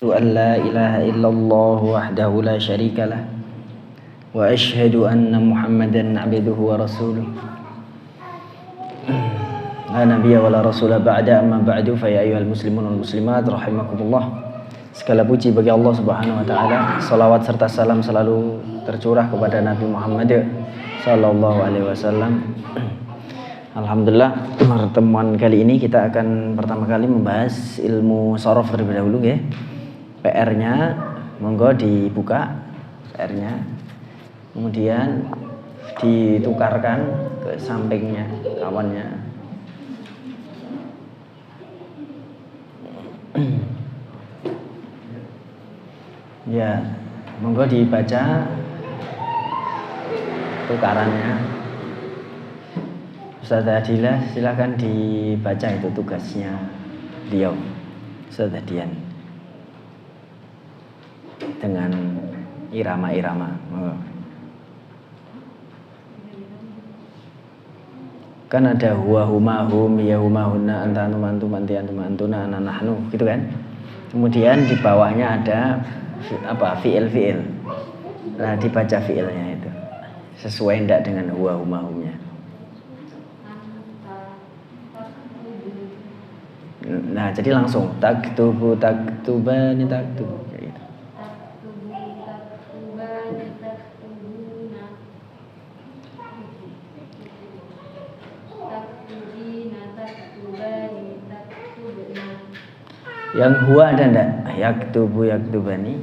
أن لا إله إلا الله وحده لا شريك له وأشهد أن محمدا عبده ورسوله لا نبي ولا رسول بعد أما بعد فيا أيها المسلمون والmuslimat rahimakumullah. Segala puji bagi Allah Subhanahu wa taala. Salawat serta salam selalu tercurah kepada Nabi Muhammad sallallahu alaihi wasallam. Alhamdulillah, pertemuan kali ini kita akan pertama kali membahas ilmu shorof terlebih dahulu ya. PR-nya monggo dibuka PR-nya. Kemudian ditukarkan ke sampingnya kawannya. Ya, monggo dibaca tukarannya. Ustaz Adilah, silakan dibaca itu tugasnya beliau, Ustaz Adian, dengan irama-irama. Monggo. Kan ada huwa huma hum ya huma hunna anta antum antum anti antum antuna ana nahnu gitu kan. Kemudian di bawahnya ada fiil. Nah, dibaca fiilnya itu sesuai enggak dengan huwa huma humnya. Nah, jadi langsung taktubu taktubani taktubu kayak gitu. Yang huwa ada enggak? Yaktubu yaktubani.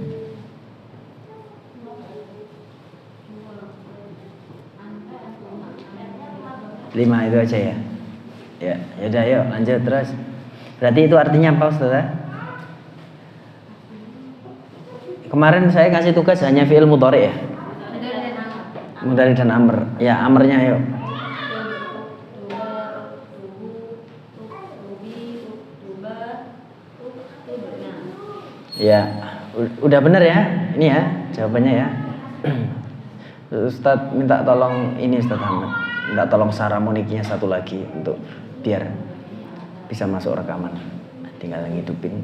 Lima itu aja ya. Ya, yaudah yuk lanjut terus. Berarti itu artinya apa Ustaz? Kemarin saya kasih tugas hanya fi'il mudhari ya. Mudhari dan amr. Ya, amrnya yuk. Ya, udah benar ya? Ini ya jawabannya ya. Ustadz minta tolong ini Ustadz Ahmad, minta tolong saramoniknya satu lagi untuk biar bisa masuk rekaman. Tinggal ngidupin.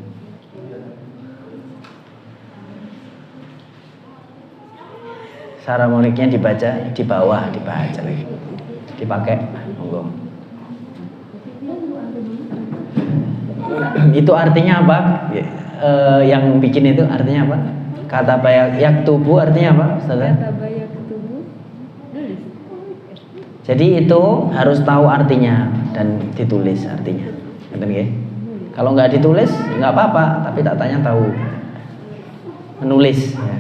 Saramoniknya dibaca di bawah, dibaca lagi, dipakai. Monggo. Itu artinya apa? Yang bikin itu artinya apa? Kata bayak tubuh artinya apa? Kata bayak tubuh. Jadi itu harus tahu artinya dan ditulis artinya. Ngerti nggih? Kalau nggak ditulis nggak apa-apa, tapi tak tanya tahu. Menulis. Ya.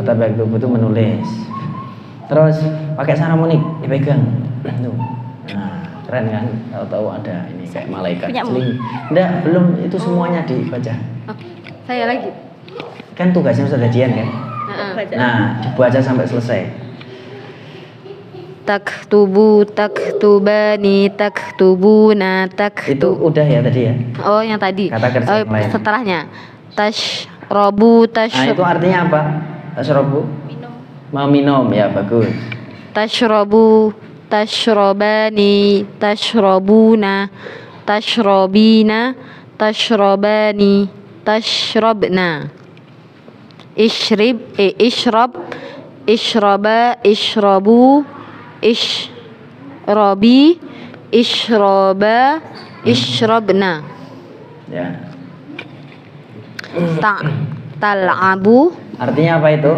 Kata bayak tubuh itu menulis. Terus pakai saramonik dipegang. Nah, keren kan? Tahu-tahu ada ini kayak malaikat celing. Enggak, belum itu semuanya dibaca. Saya lagi. Kan tugasnya Ustaz Dian kan? Nah, dibaca sampai selesai. Taktubu, taktubani, taktubuna, Itu udah ya tadi ya? Oh, yang tadi. Kata kerja yang lain. Setelahnya. Tashrobu, Nah, itu artinya apa? Tashrobu? Minum. Mau minum, ya bagus. Tashrobu, tashrobani, tashrobuna, tashrobina, tashrobani, tashrobna. Ishrab, ishraba, ishrabu, ishrabi, ishraba, ishrabna. Ya. Tal'abu. Artinya apa itu?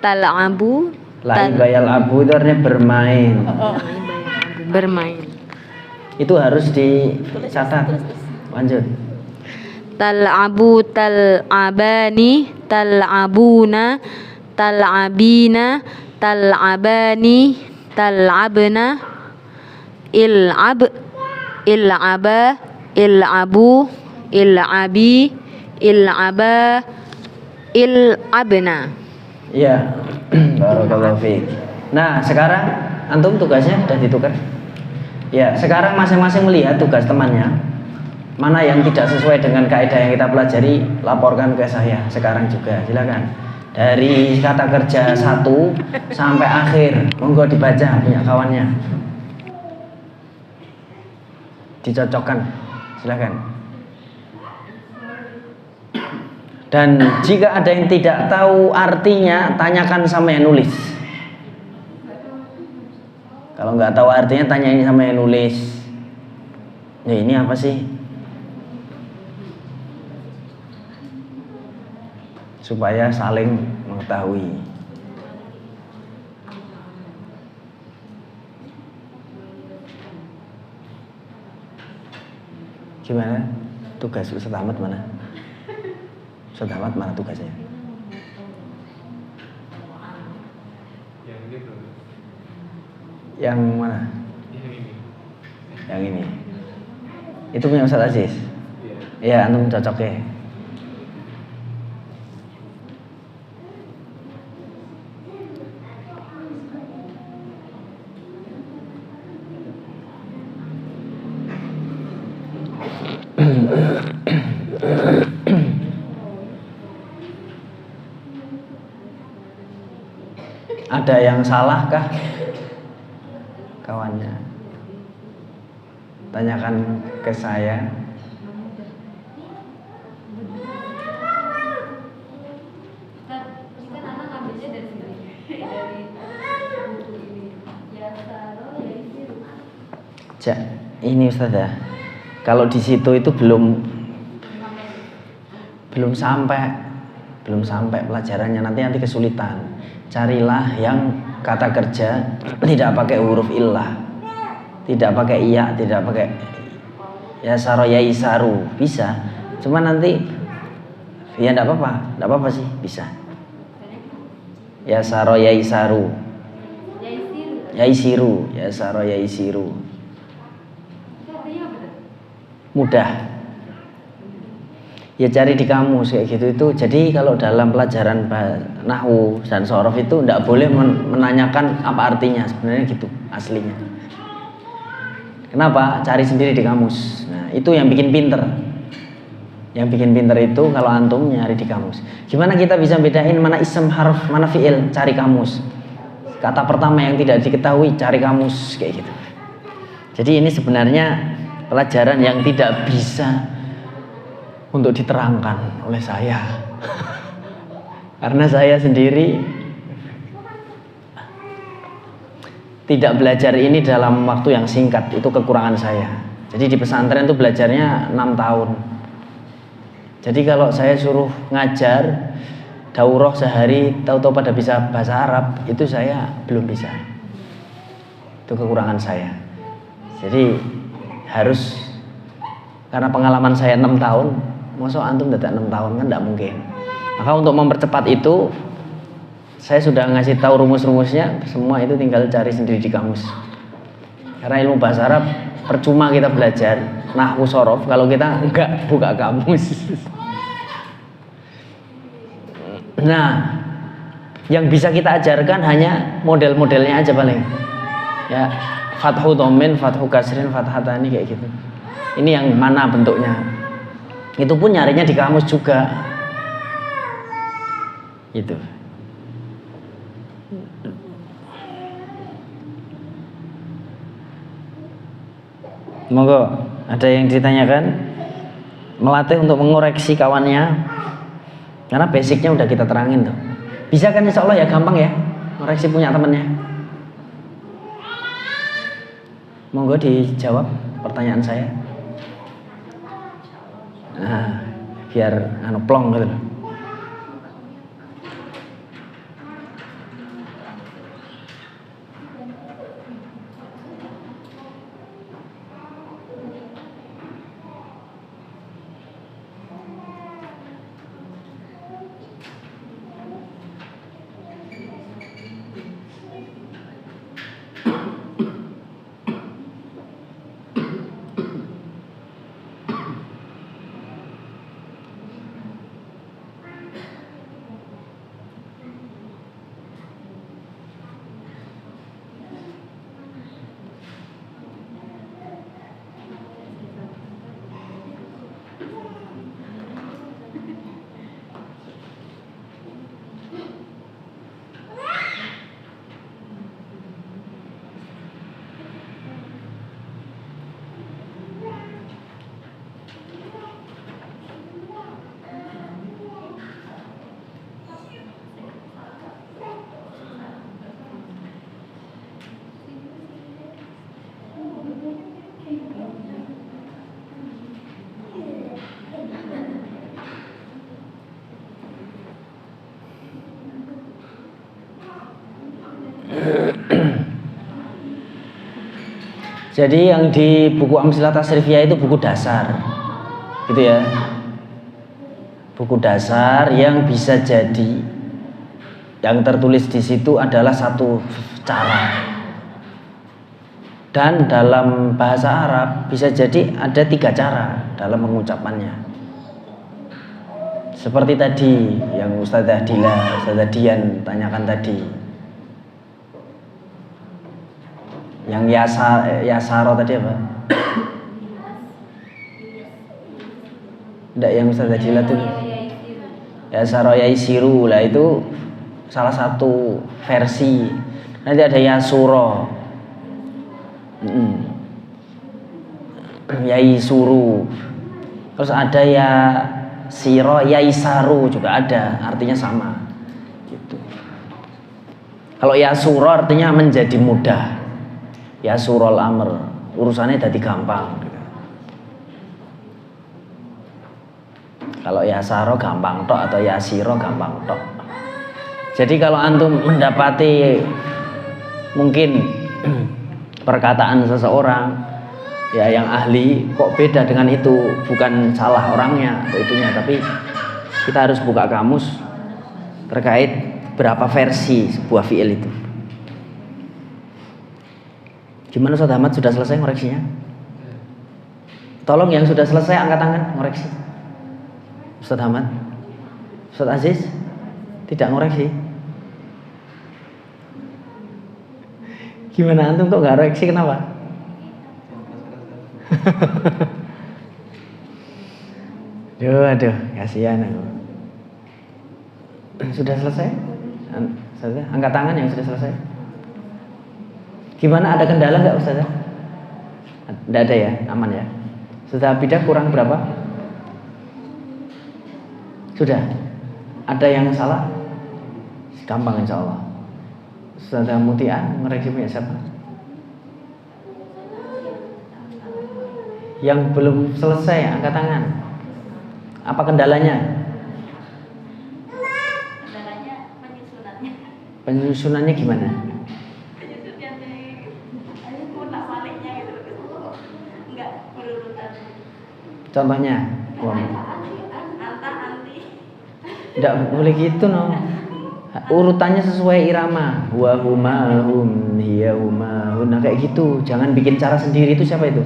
Tal'abu. La'iba yal'abu itu artinya bermain. Bermain. Itu harus dicatat. Lanjut. Tal'abu, tal'abani, tal'abuna, tal'abina, tal'abani, tal'abna, il'ab, il'aba, il'abu, il'abi, il'aba, il'abna. Iya. Barakallahu fiik. Nah, sekarang antum tugasnya sudah ditukar. Ya, sekarang masing-masing melihat tugas temannya. Mana yang tidak sesuai dengan kaidah yang kita pelajari, laporkan ke saya sekarang juga. Silakan. Dari kata kerja 1 sampai akhir. Monggo dibaca punya kawannya. dicocokkan. Silakan. Dan jika ada yang tidak tahu artinya, tanyakan sama yang nulis. Kalau nggak tahu artinya, tanyain sama yang nulis. Ya ini apa sih? Supaya saling mengetahui. Gimana? Tugas Ustaz Ahmad mana? Ustaz Ahmad mana tugasnya? Yang ini belum. Yang mana? Yang ini. Yang ini. Itu punya Ustaz Aziz? Iya. Iya, antum cocoknya. Ada yang salah kah kawannya? Tanyakan ke saya. Ini Ustazah, kalau di situ itu belum sampai pelajarannya, nanti kesulitan. Carilah yang kata kerja tidak pakai huruf illah, tidak pakai iya, tidak pakai yasaro yaisaru, bisa. Cuma nanti ya enggak apa-apa sih, bisa. Yasaro yaisaru, yaisiru, yasaro yaisiru. Mudah. Ya cari di kamus kayak gitu itu. Jadi kalau dalam pelajaran nahwu dan sorof itu tidak boleh menanyakan apa artinya, sebenarnya gitu aslinya. Kenapa? Cari sendiri di kamus. Nah itu yang bikin pinter. Yang bikin pinter itu kalau antum nyari di kamus. Gimana kita bisa bedain mana ism, harf, mana fi'il? Cari kamus. Kata pertama yang tidak diketahui, cari kamus kayak gitu. Jadi ini sebenarnya pelajaran yang tidak bisa untuk diterangkan oleh saya. Karena saya sendiri tidak belajar ini dalam waktu yang singkat, itu kekurangan saya. Jadi di pesantren itu belajarnya 6 tahun. Jadi kalau saya suruh ngajar daurah sehari, tahu-tahu pada bisa bahasa Arab, itu saya belum bisa. Itu kekurangan saya. Jadi harus, karena pengalaman saya 6 tahun, masa antum dadak 6 tahun kan tidak mungkin. Maka untuk mempercepat itu, saya sudah ngasih tahu rumus-rumusnya, semua itu tinggal cari sendiri di kamus. Karena ilmu bahasa Arab percuma kita belajar nahwu sorof kalau kita enggak buka kamus. Nah, yang bisa kita ajarkan hanya model-modelnya aja paling. Ya, fathu dhammin, fathu kasrin, fathatani kayak gitu. Ini yang mana bentuknya? Itu pun nyarinya di kamus juga. Itu. Monggo, ada yang ditanyakan? Melatih untuk mengoreksi kawannya. Karena basicnya udah kita terangin tuh. Bisa kan insya Allah ya, gampang ya ngoreksi punya temennya. Monggo dijawab pertanyaan saya. Nah, biar plong gitu loh. Jadi yang di buku Amsilah Tasrifiyah itu buku dasar, gitu ya. Buku dasar yang bisa jadi, yang tertulis di situ adalah satu cara. Dan dalam bahasa Arab bisa jadi ada 3 cara dalam mengucapannya. Seperti tadi yang Ustazah Dian tanyakan tadi. Yang yasaro tadi apa? Tidak, yang Ustazah Dila tuh yasaro yaisiru lah, itu salah satu versi. Nanti ada yasuro, yaisuru, terus ada ya siro yaisaru juga ada, artinya sama gitu. Kalau yasuro artinya menjadi mudah, yasurul amr, urusannya jadi gampang. Kalau yasaro gampang tok atau yasiro gampang tok. Jadi kalau antum mendapati mungkin perkataan seseorang ya yang ahli kok beda dengan itu, bukan salah orangnya atau itunya, tapi kita harus buka kamus terkait berapa versi sebuah fiil itu. Gimana Ustaz Ahmad, sudah selesai ngoreksinya? Tolong yang sudah selesai angkat tangan ngoreksi. Ustaz Ahmad, Ustaz Aziz tidak ngoreksi. Gimana antum kok nggak ngoreksi, kenapa? Aduh, kasihan aku. Sudah selesai? Angkat tangan yang sudah selesai. Gimana, ada kendala nggak Ustazah? Tidak ada ya, aman ya. Sudah bidah kurang berapa? Sudah. Ada yang salah? Gampang insya Allah. Ustazah Mutia ngoreksi punya siapa? Yang belum selesai angkat tangan. Apa kendalanya? Kendalanya penyusunannya. Penyusunannya gimana? Enggak berurutan. Contohnya? Tidak boleh gitu no. Urutannya sesuai irama. Wa huma hum hiya huma hun. Nah, kayak gitu. Jangan bikin cara sendiri. Itu siapa itu?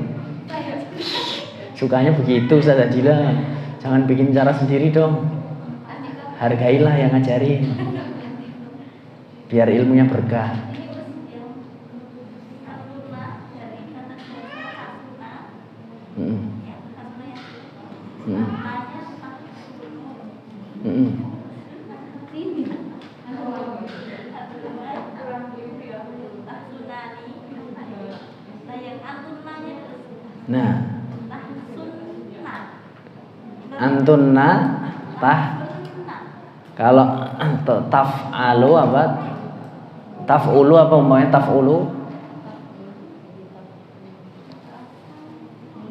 Sukanya begitu Ustazah Dila. Jangan bikin cara sendiri dong. Hargailah yang ngajarin, biar ilmunya berkah. Nah, antunna tah, kalau taf'alu apa? Taf'ulu apa umpamanya taf'ulu?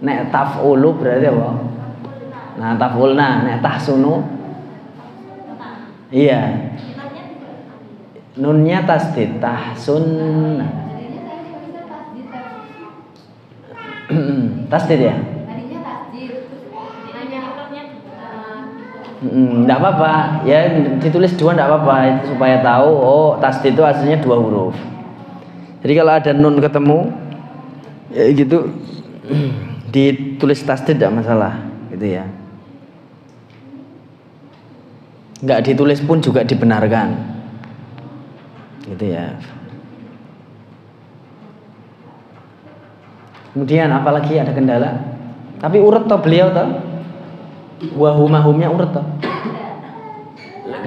Nek taf'ulu berarti apa? Nah, taf'ulna, nek tahsunu? Iya. Nunnya tasdid, tahsunna. Tasdid ya? Enggak apa-apa, ya ditulis 2 enggak apa-apa, supaya tahu oh tasdid itu aslinya 2 huruf. Jadi kalau ada nun ketemu ya gitu ditulis tasdid enggak masalah, gitu ya. Enggak ditulis pun juga dibenarkan, gitu ya. Kemudian apalagi ada kendala? Tapi urut toh beliau toh? Wahumahumnya urut toh?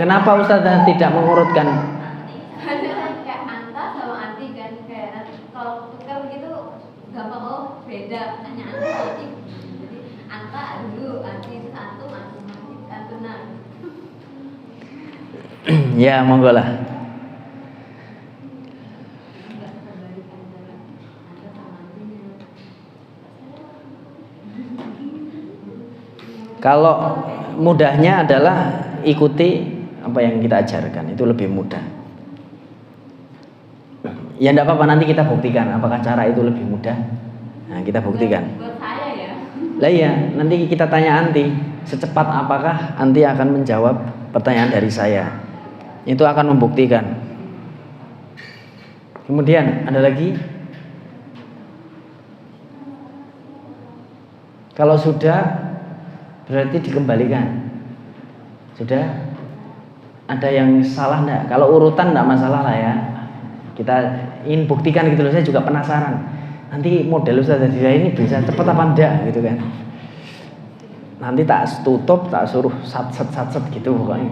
Kenapa Ustazah tidak mengurutkan? Ada kayak anta sama anti kan, kayak kalau tukar gitu gampang, oh beda, hanya anta anti. Jadi anta dulu, anti itu antum, antuna. Ya monggo lah. Kalau mudahnya adalah ikuti apa yang kita ajarkan, itu lebih mudah. Ya enggak apa-apa, nanti kita buktikan apakah cara itu lebih mudah. Nah, kita buktikan. Buat saya ya. Lah iya, nanti kita tanya Anti, secepat apakah Anti akan menjawab pertanyaan dari saya. Itu akan membuktikan. Kemudian ada lagi? Kalau sudah berarti dikembalikan. Sudah? Ada yang salah enggak? Kalau urutan enggak masalah lah ya. Kita ingin buktikan gitu loh, saya juga penasaran. Nanti model Ustaz Dia ini bisa cepat apa enggak gitu kan. Nanti tak tutup, tak suruh sat gitu pokoknya.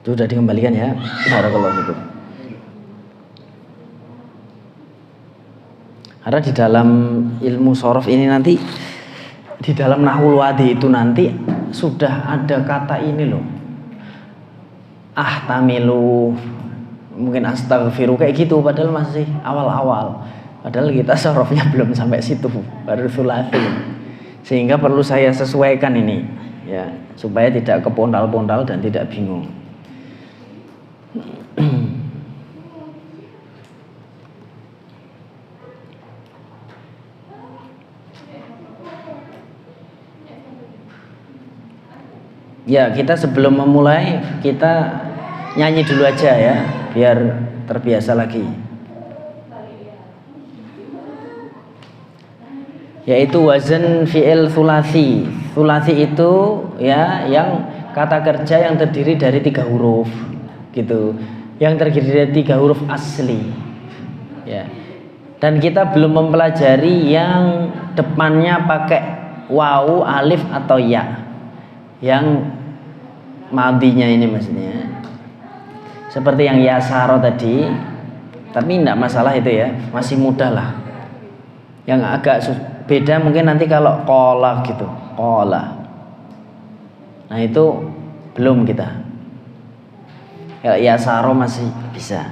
Itu sudah dikembalikan ya. Barakallahu fikum. Karena di dalam ilmu shorof ini nanti, di dalam nahwul wadi itu nanti sudah ada kata ini loh. Tamilu, mungkin astaghfiru kayak gitu, padahal masih awal-awal. Padahal kita shorofnya belum sampai situ, baru sulasi. Sehingga perlu saya sesuaikan ini, ya, supaya tidak kepondal-pondal dan tidak bingung. Ya, kita sebelum memulai kita nyanyi dulu aja ya, biar terbiasa lagi. Yaitu wazan fi'il thulathi. Thulathi itu ya yang kata kerja yang terdiri dari 3 huruf gitu. Yang terdiri dari 3 huruf asli. Ya. Dan kita belum mempelajari yang depannya pakai wawu, alif atau ya. Yang madinya ini maksudnya seperti yang yasaro tadi, tapi tidak masalah itu ya, masih mudah lah. Yang agak beda mungkin nanti kalau kola gitu, kola. Nah itu belum kita. Kalau yasaro masih bisa.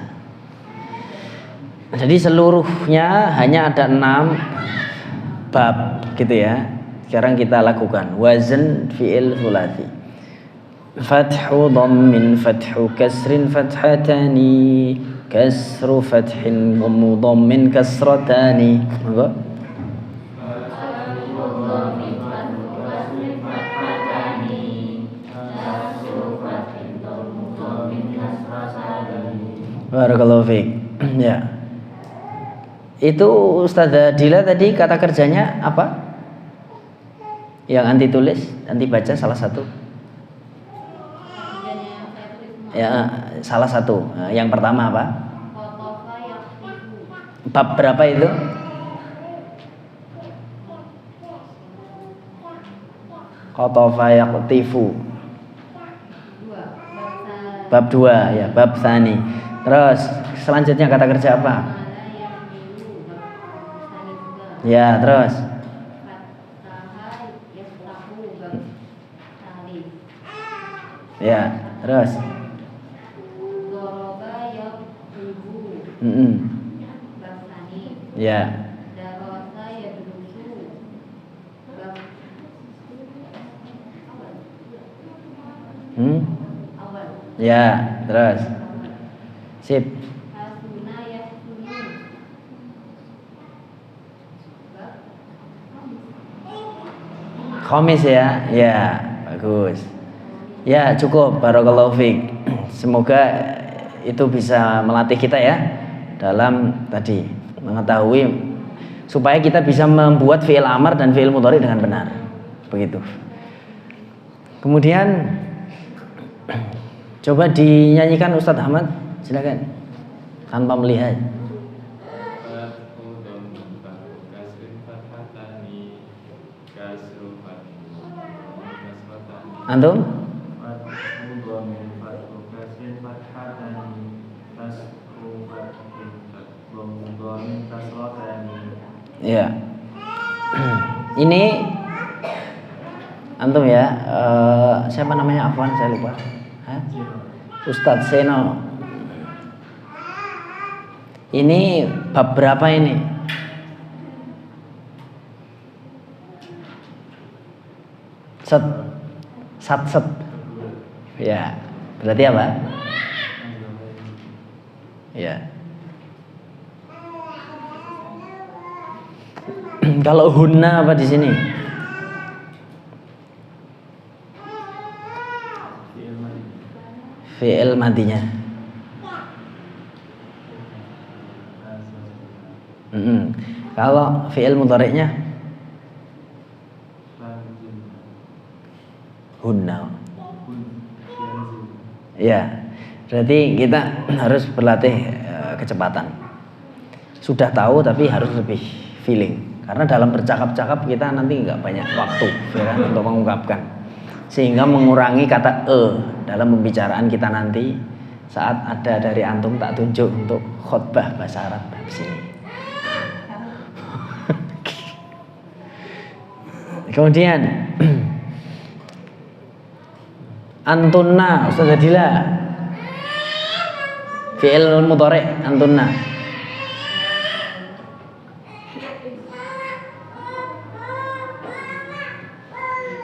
Jadi seluruhnya hanya ada 6 bab gitu ya. Sekarang kita lakukan wazan fi'il thulathi. Fathu dhammin fathu kasrin fathatani kasru fathin dhammu dhammin kasratani. Monggo. Barakallahu fiik. Ya. Itu Ustazah Dila tadi kata kerjanya apa? Yang Anti tulis, Anti baca salah satu. Ya, salah satu. Yang pertama apa? Bab berapa itu? Qatafa yaqtifu. Bab 2 ya, bab tsani. Terus selanjutnya kata kerja apa? Ya, terus. Ya, terus. Ya. Ya, terus. Sip. Khamis ya. Ya, bagus. Ya, cukup. Barakallahu fiik. Semoga itu bisa melatih kita ya dalam tadi mengetahui supaya kita bisa membuat fi'il amar dan fi'il mudhari dengan benar. Begitu. Kemudian coba dinyanyikan Ustadz Ahmad, silakan. Tanpa melihat. Antum? Ya. Ini antum ya. Siapa namanya? Afwan, saya lupa. Ustadz Seno. Ini bab berapa ini? Set. Satset. Ya. Berarti apa? Ya. Kalau hunna apa di sini? Fi'il madinya. Kalau fi'il mudhari'nya hunna. Ya. Berarti kita harus berlatih kecepatan. Sudah tahu tapi harus lebih feeling. Karena dalam bercakap-cakap kita nanti nggak banyak waktu ya kan, untuk mengungkapkan. Sehingga mengurangi kata dalam pembicaraan kita nanti saat ada dari antum tak tunjuk untuk khutbah bahasa Arab di sini. Kemudian antunna, Ustaz Adila. Fi'il mudhari' antunna.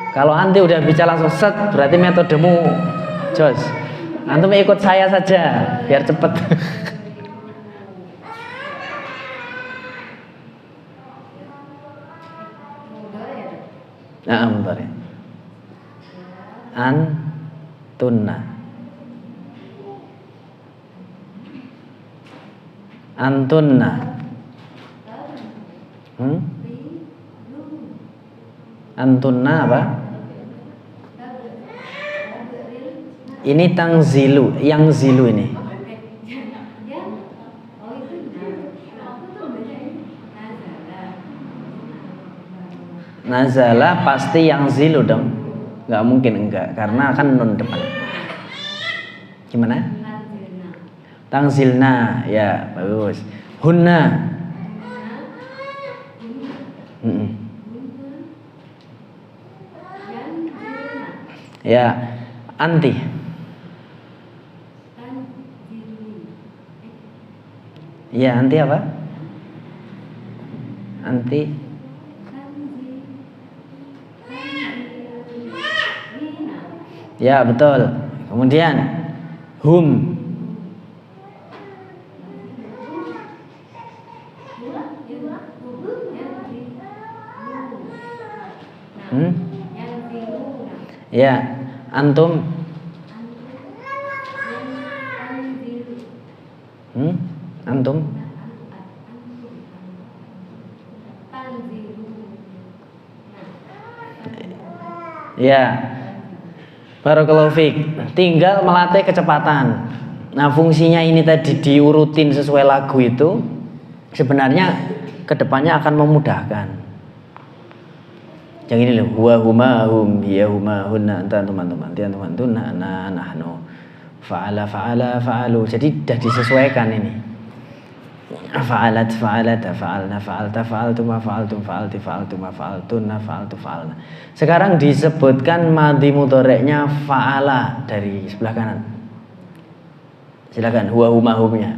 Kalau anti udah bicara langsung set, berarti metodemu jos. Antum ikut saya saja biar cepet. Nah, mudhari'. Antunna. Antunna. Antunna apa? Ini tangzilu, yang zilu ini. Nazala pasti yang zilu dong. Nggak mungkin enggak, karena akan nun depan. Gimana? Tangzilna, ya bagus. Hunna. Ya, anti. Ya, anti apa? Anti. Ya, betul. Kemudian hum. Ya, antum. Antum. Ya. Barakallahu fiik. Tinggal melatih kecepatan. Nah, fungsinya ini tadi diurutin sesuai lagu itu sebenarnya kedepannya akan memudahkan. Yang ini loh, huwa huma hum hiya huma hunna anta antum antum anti antum antunna ana nahnu fa'ala fa'ala fa'alu. Jadi sudah disesuaikan ini. Fa'alat fa'alata fa'alna fa'alta fa'altuma fa'altum fa'alti fa'altuma fa'altunna fa'altu fa'alna. Sekarang disebutkan madhi mudhari'nya fa'ala dari sebelah kanan. Silakan huwa huma humnya.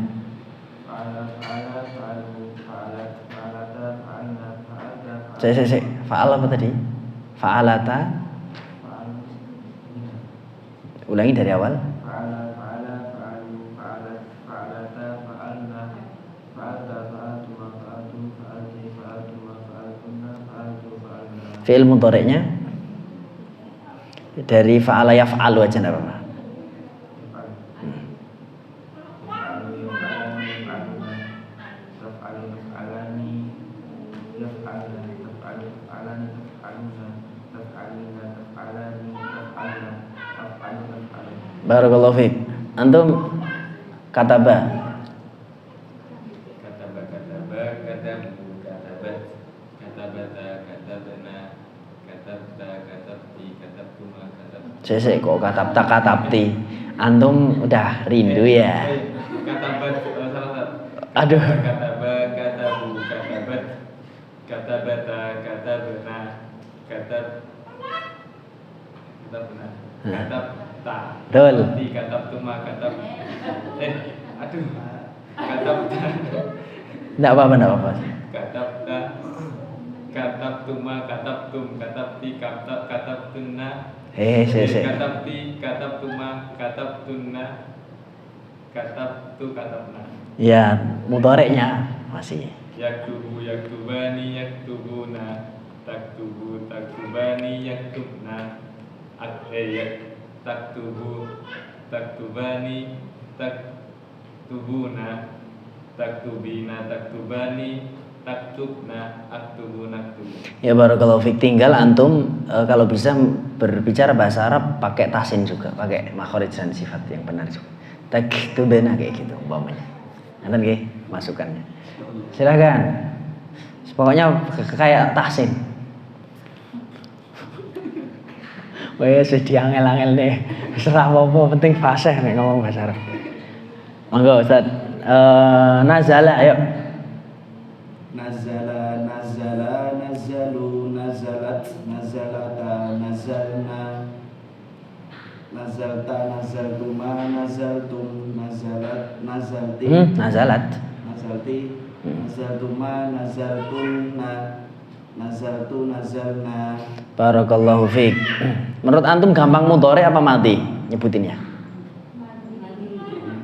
Saya fa'al apa tadi? Fa'alata. Ulangi dari awal. Fi'il mudhari'nya dari fa'ala yaf'alu aja enggak apa-apa. Barakallahu fiik. Antum kataba. Kataba, katabu, katabat, katabata, katabna, katabta, katabti, katabtuma, Saya kok katabti. Antum udah rindu ya. Katabat, salah. Aduh. Kataba, katabu, katabat, katabata, katabna, katabna, katabta. Betul. Katabtuma, aduh. Katabta. Enggak apa-apa. Katabta. katabtuma, katabtum, katabti, katabtunna. Se. Katabti, katabtuma, katabtunna, katabtu, katabna. Ya, mudhari'nya masih. Yaktubu, yaktubani, yaktubuna, taktubu, taktubani, yaktubna. Taktubu, taktubani, taktubuna, taktubina, taktubani, taktubna, aktubu, naktubu. Ya barakallahu fik. Tinggal antum kalau bisa berbicara bahasa Arab pakai tahsin juga, pakai makhraj dan sifat yang benar juga. Taktubana kayak gitu umpamanya. Nanti nggih masukannya. Silakan. Pokoknya kayak tahsin. Wes diangel-angel nih. Serah apa penting fasih nek ngomong bahasa Arab. Monggo Ustaz. Nazala ayo. Nazala, nazala, nazalu, nazalat, nazalata, nazalna, nazalta, nazaltuma, nazaltum, nazalat, nazalti, Nazalat. nazalti, nazaltuma, nazaltunna, nazaltu, nazalna. Barakallahu fiik. Menurut antum gampang mudhari apa mati nyebutinnya?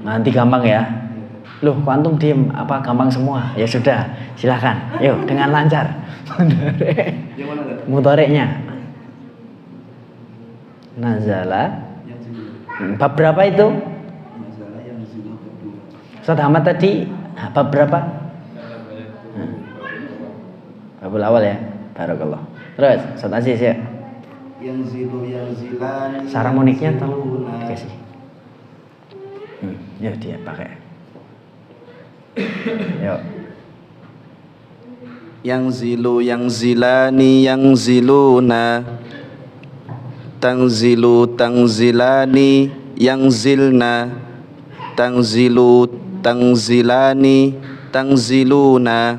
Mati gampang ya. Loh, kok antum diem? Apa gampang semua? Ya sudah, silakan. Yuk, dengan lancar. Yang mana Kak? Mudhari'nya. Nazala. Yang zilu. Bab berapa itu? Nazala yang zilu kedua. Ustaz Ahmad tadi bab berapa? Babul awal ya. Barakallah. Terus, Ustaz Aziz ya. Yang zilu, yang zilani. Saramoniknya yang tolong ziluna. dikasih. Ya dia pakai. Yuk. Yang zilu, yang zilani, yang ziluna. Tangzilu, tangzilani, yang zilna. Tangzilu, tangzilani, tangziluna.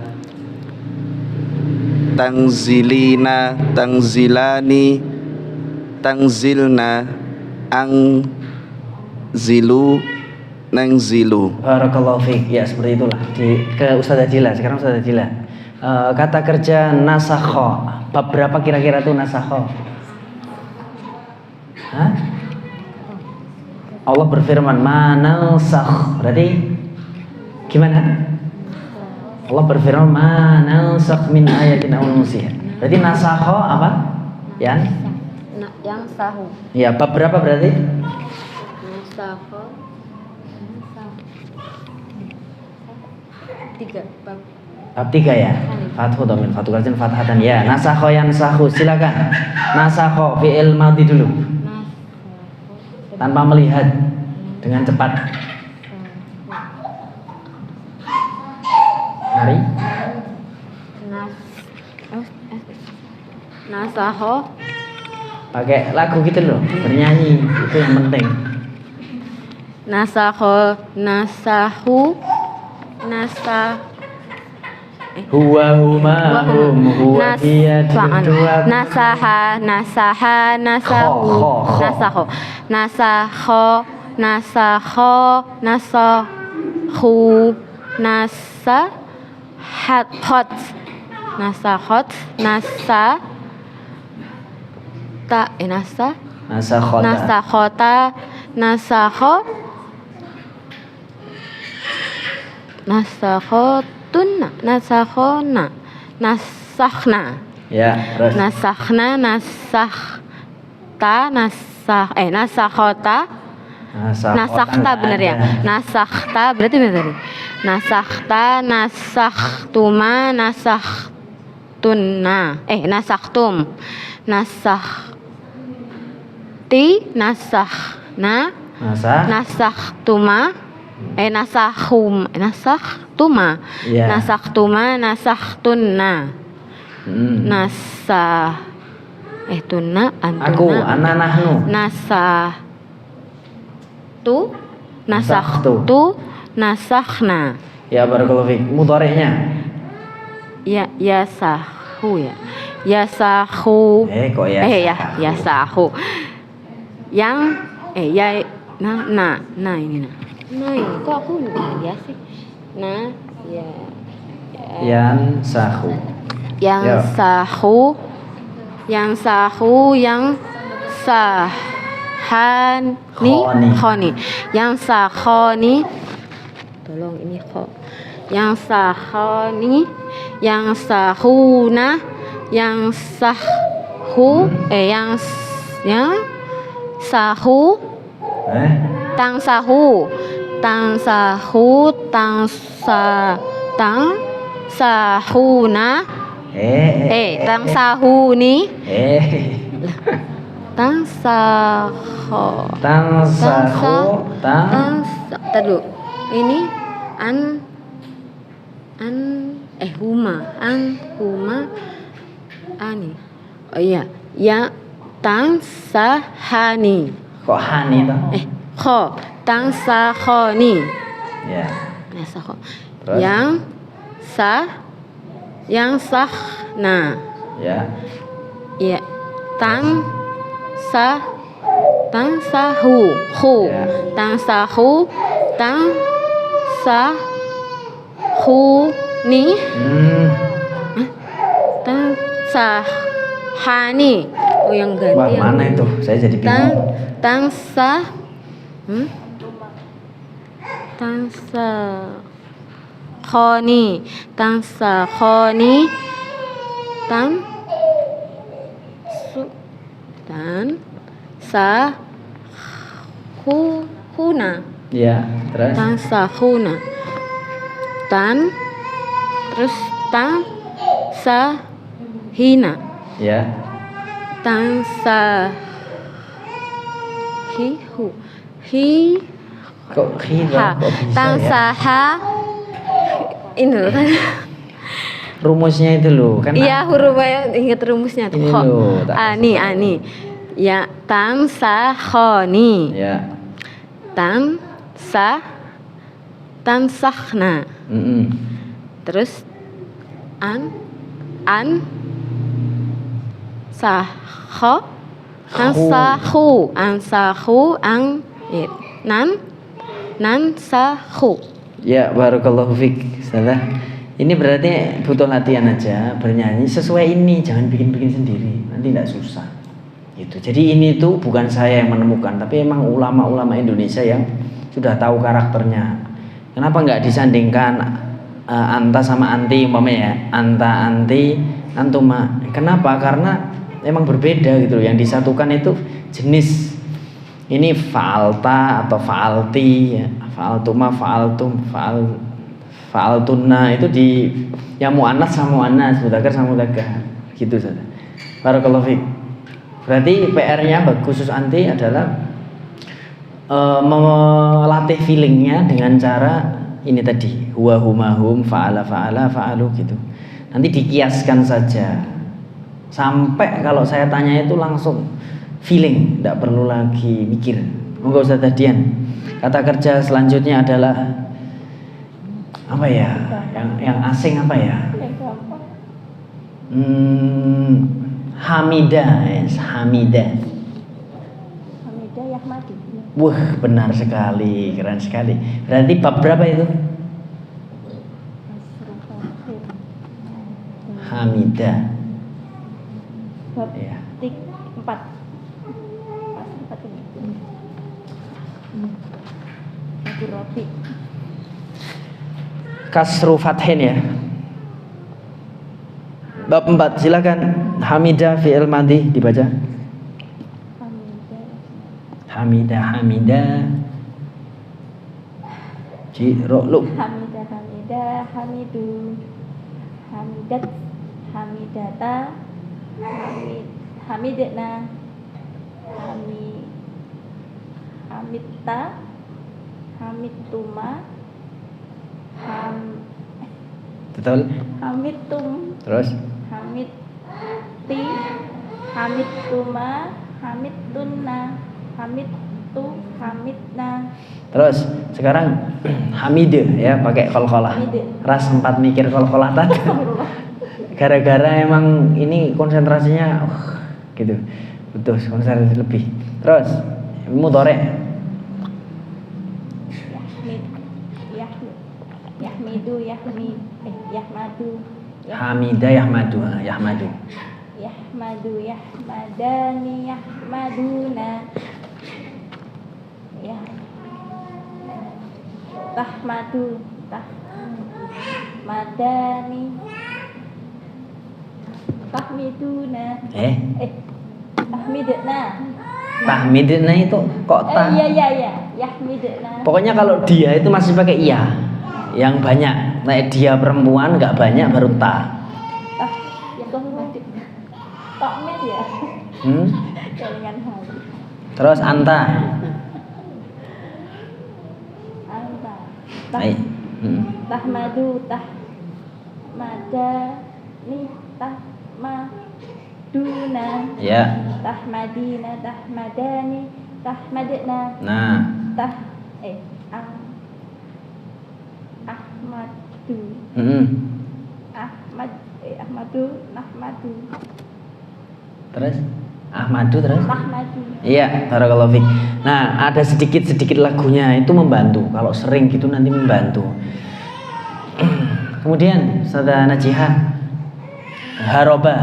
Tangzilina, tangzilani, tangzilna. Angzilu, nangzilu. Barakallahu fiik. Ya seperti itulah. Ke Ustaz Adila. Sekarang Ustaz Adila. Kata kerja nasakho. Bab berapa kira-kira tuh nasakho? Hah? Allah berfirman, "Manasakh." Berarti gimana? Allah berfirman, "Manasakh min ayatin aw nunsiha." Berarti nasakho apa? Yang sahu. Ya, bab berapa berarti? Nasaho. Tiga bab. Bab 3 ya. Fathu dhamin fatu kalsin fathatan ya. Nasakho yansahu. Silakan. Nasakho fi'il madhi dulu. Tanpa melihat dengan cepat. Mari. Nasaho. Pakai lagu gitu loh, bernyanyi itu yang penting. Nasaho, nasahu, Huwa huma hum huwa hiya dua. nasaha, nasahu, Kho. nasaho, nasahu, nasahot, Nasakhota. nasakhona, nasakhna, Ya, terus. nasakhna, nasakhota, nasakhta bener ya? Nasakhta berarti bener tadi. Nasakhta, nasakhtuma, nasakhtunna. Nasakhtum. Nasakhti, nasakhna, nasakhtuma. Nasakhtuma. Ya. Nasakhtuma, nasakhtunna. Tunna, antuna. Aku, ana nahnu. Nasakhtu, nasakhna. Ya barakallahu fiik. Mudhari'nya. Yasahu ya. Yasahu. Kok ya? Yasahu. Yang ini ini kok aku ya sih. Ya. Yan sahu. yang Ya. sahu, yang sahu, yang sahani, Khoni. khoni, yang sahoni, tolong ini kho, yang sahoni, yang sahuna, yang sahu, yang sahu, tang sahu, tang sahu, tang sahuna, tang sahuni, tang saho, Tang sahu, tang tadu ini huma ani, oh iya, ya tang sahani, kok hani toh? kho tang sahoni, Ya. ya saho, Terus? yang sahna, Ya. ya tang sahu, Ya. tang sahu, tang sahuni, tang sahani. Oh yang ganti Wah, yang mana itu? Saya jadi bingung. tang khoni, tang khoni, tang sahuna, Ya, terus? tang sahuna, terus tang sahina, Ya. tang sahihu, Kok khila? Kok bisa tang ya? saha, ini loh kan. Rumusnya itu loh, kan? Iya, hurufnya ingat rumusnya tuh. Ini Kho. loh, tak Ani. Ya, tang sahoni, Ya. tang sahna. Terus an saho, an sahu, nan sahu. Ya, barakallahu fik. Salah. Ini berarti butuh latihan aja bernyanyi sesuai ini, jangan bikin-bikin sendiri. Nanti tidak susah. Gitu. Jadi ini tuh bukan saya yang menemukan, tapi emang ulama-ulama Indonesia yang sudah tahu karakternya. Kenapa nggak disandingkan anta sama anti umpamanya ya? Anta, anti, antuma. Kenapa? Karena emang berbeda gitu. Yang disatukan itu jenis. Ini fa'alta atau fa'alti ya. Fa'altuma, fa'altum, fa'altunna itu di yang muannas sama muannas, mudzakkar sama mudzakkar. Gitu saja. Barakallahu fiik. Berarti PR-nya khusus anti adalah melatih feelingnya dengan cara ini tadi, huwa huma hum, fa'ala fa'alu gitu. Nanti dikiaskan saja. Sampai kalau saya tanya itu langsung feeling, tidak perlu lagi mikir. Monggo Ustaz Hadian. Kata kerja selanjutnya adalah apa ya? Yang asing apa ya? Hamidah, yes, Hamidah. Hamidah Yahmadi. Wah, benar sekali, keren sekali. Berarti bab berapa itu? Hamidah. Bab Ya. 4. Pas 4 ini. Abu Rafi. Kasru fathin ya. Bab 4, silakan. Hamidah fi'il madhi dibaca. Hamidah. Hamidah. Lu. Hamidah, Hamidu. Hamidat, Hamidata. Hamidna. Hamidta. Hamidtuma. Betul. Hamidtum. Terus Hamidti. Hamidtuma. Hamidtunna. Hamidtu. Hamidna. Terus sekarang hamide ya, pakai qalqalah. Hamide. Ras sempat mikir qalqalah tadi. Gara-gara emang ini konsentrasinya gitu. Betul, konsentrasi lebih. Terus mudhari. Yahmidu, Yahmadu, Hamida yahmadu. Yahmadu. Yahmadu yahmadani yahmaduna. Ya. Tahmadu tahmadani tahmiduna. Tahmidna. Tahmidna itu kok tah? Iya. Yahmidna. Pokoknya kalau dia itu masih pakai iya. Yang banyak. Nah, dia perempuan nggak banyak baru ta. Ya tahmid ya. Jangan hal. Terus anta. Anta. Tahmadu tahmadani tahmaduna. Ya. Tahmadina tahmadani tahmadna. Nah. Ahmadu. Ahmadu nahmadu. Terus Ahmadu terus? Nahmadu. Iya, barakallahu fiik. Nah, ada sedikit lagunya itu membantu. Kalau sering gitu nanti membantu. Kemudian Ustazah Najihah, haroba.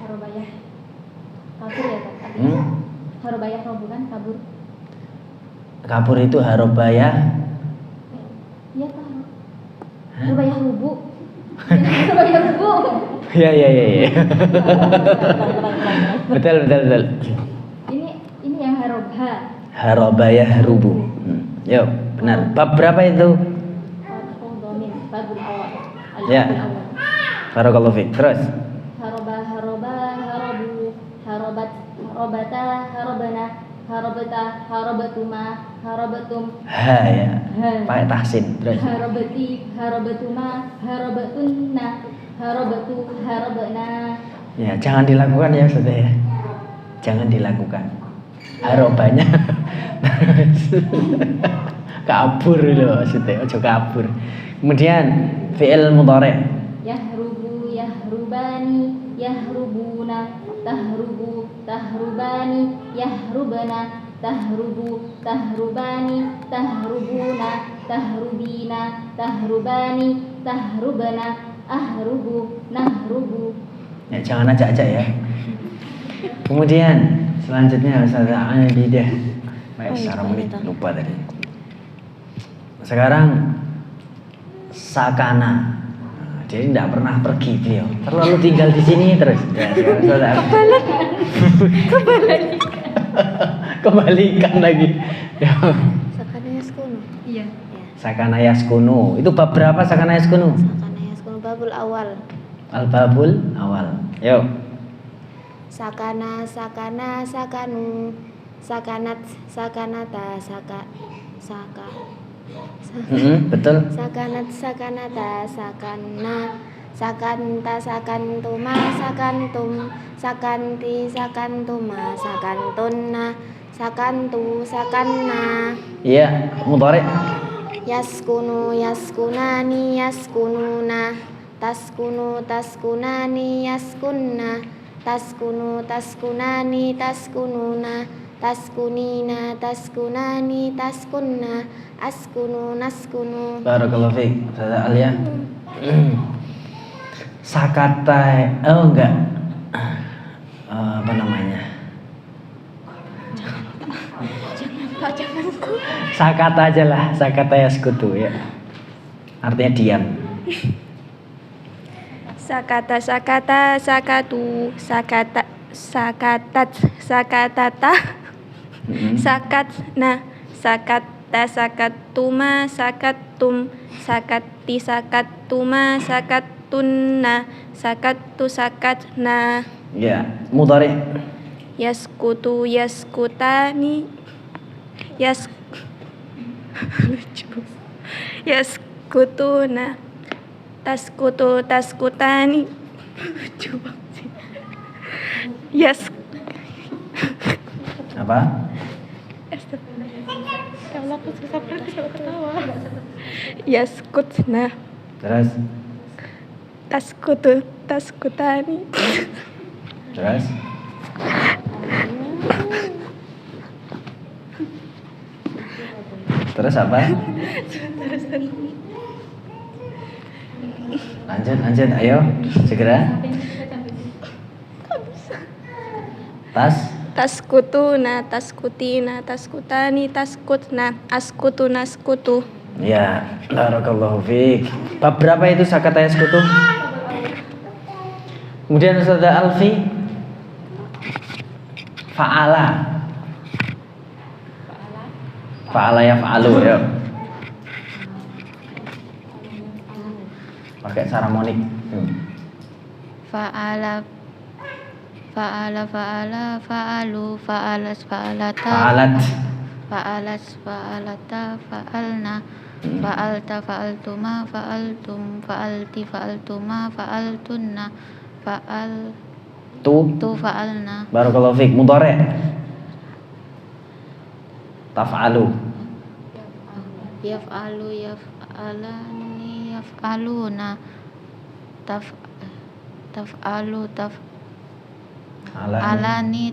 Harobayah. Kabur ya, Kak? Artinya harobayah robu kan kabur. Kabur itu harobaya. Iya, Kak. Harobayah rubu. Harobayah rubu. Iya. Betul. Ini yang harobha. Harobaya rubu. Yuk, benar. Bab berapa itu? Babul awal. Ya. Barakallahu fiik. Terus Haroba, harobu, harobat, harobata, harobana, harobata, harobatuma, harobatum, ha ya. Pakai tahsin. Terus harobati, harobatuma, harobatunna, harobatu, harobana. ya, jangan dilakukan ya Ustaz ya. Jangan dilakukan. Harobanya kabur loh maksudnya, ojo kabur. Kemudian fi'il mudhari'. Yahrubu, yahrubani, yahrubuna, tahrubu, tahrubani, yahrubana, tahrubu, tahrubani, tahrubuna, tahrubina, tahrubani, tahrubana, ahrubu, nahrubu. Ya, jangan acak-acak ya. Kemudian selanjutnya Ustazah Abidah. Baik, secara menit lupa tadi. Sekarang sakana. Jadi tidak pernah pergi beliau. Terlalu tinggal di sini terus. Ya, Kembalikan lagi. Sakana yaskunu. Iya. Sakana yaskunu. Itu bab berapa sakana yaskunu? Sakana yaskunu babul awal. Al-babul awal. Yuk. Sakana sakanu. Sakanat sakanata saka. Betul. Sakanat sakanata sakana. Sakanta sakantuma sakantum. Sakanti sakantuma sakantunna. Sakantu sakanna. Iya, mudhari'. Yaskunu yaskunani yaskununa. Taskunu taskunani yaskunna. Taskunu taskunani taskununa. Taskunina taskunani taskunna. Askunu naskunu. Barakallahu fiik. Ustazah Alia. Sakata, oh enggak. Apa namanya? Sakata aja lah, sakata yaskutu ya. Artinya diam. Sakata sakatu sakatata sakatna sakatuma sakatum sakati sakatuma sakatunna sakatna. Ya, mudhari'. Yaskutu yaskutani yaskutuna taskutu taskutani Apa? Yaskutna Terus? taskutu taskutani. Terus? Terus apa? Lanjut, ayo segera. Taskutuna, taskutina, taskutani, taskutna, askutu, naskutu. Ya, barakallahu fiik. Bab berapa itu sakat yaskutu? Kemudian Ustazah Alfi, fa'ala. Fa'ala yaf'alu ya. Pakai harmonik. Fa'ala fa'alu fa'alas fa'alata Fa'alat. fa'alata fa'alna fa'alta fa'altuma fa'altum fa'alti fa'altuma fa'altunna fa'altu fa'alna. Barakallahu fiik. Mudhari'. Taf'alu. Yaf'alu yaf'alani yaf'aluna taf'alu alani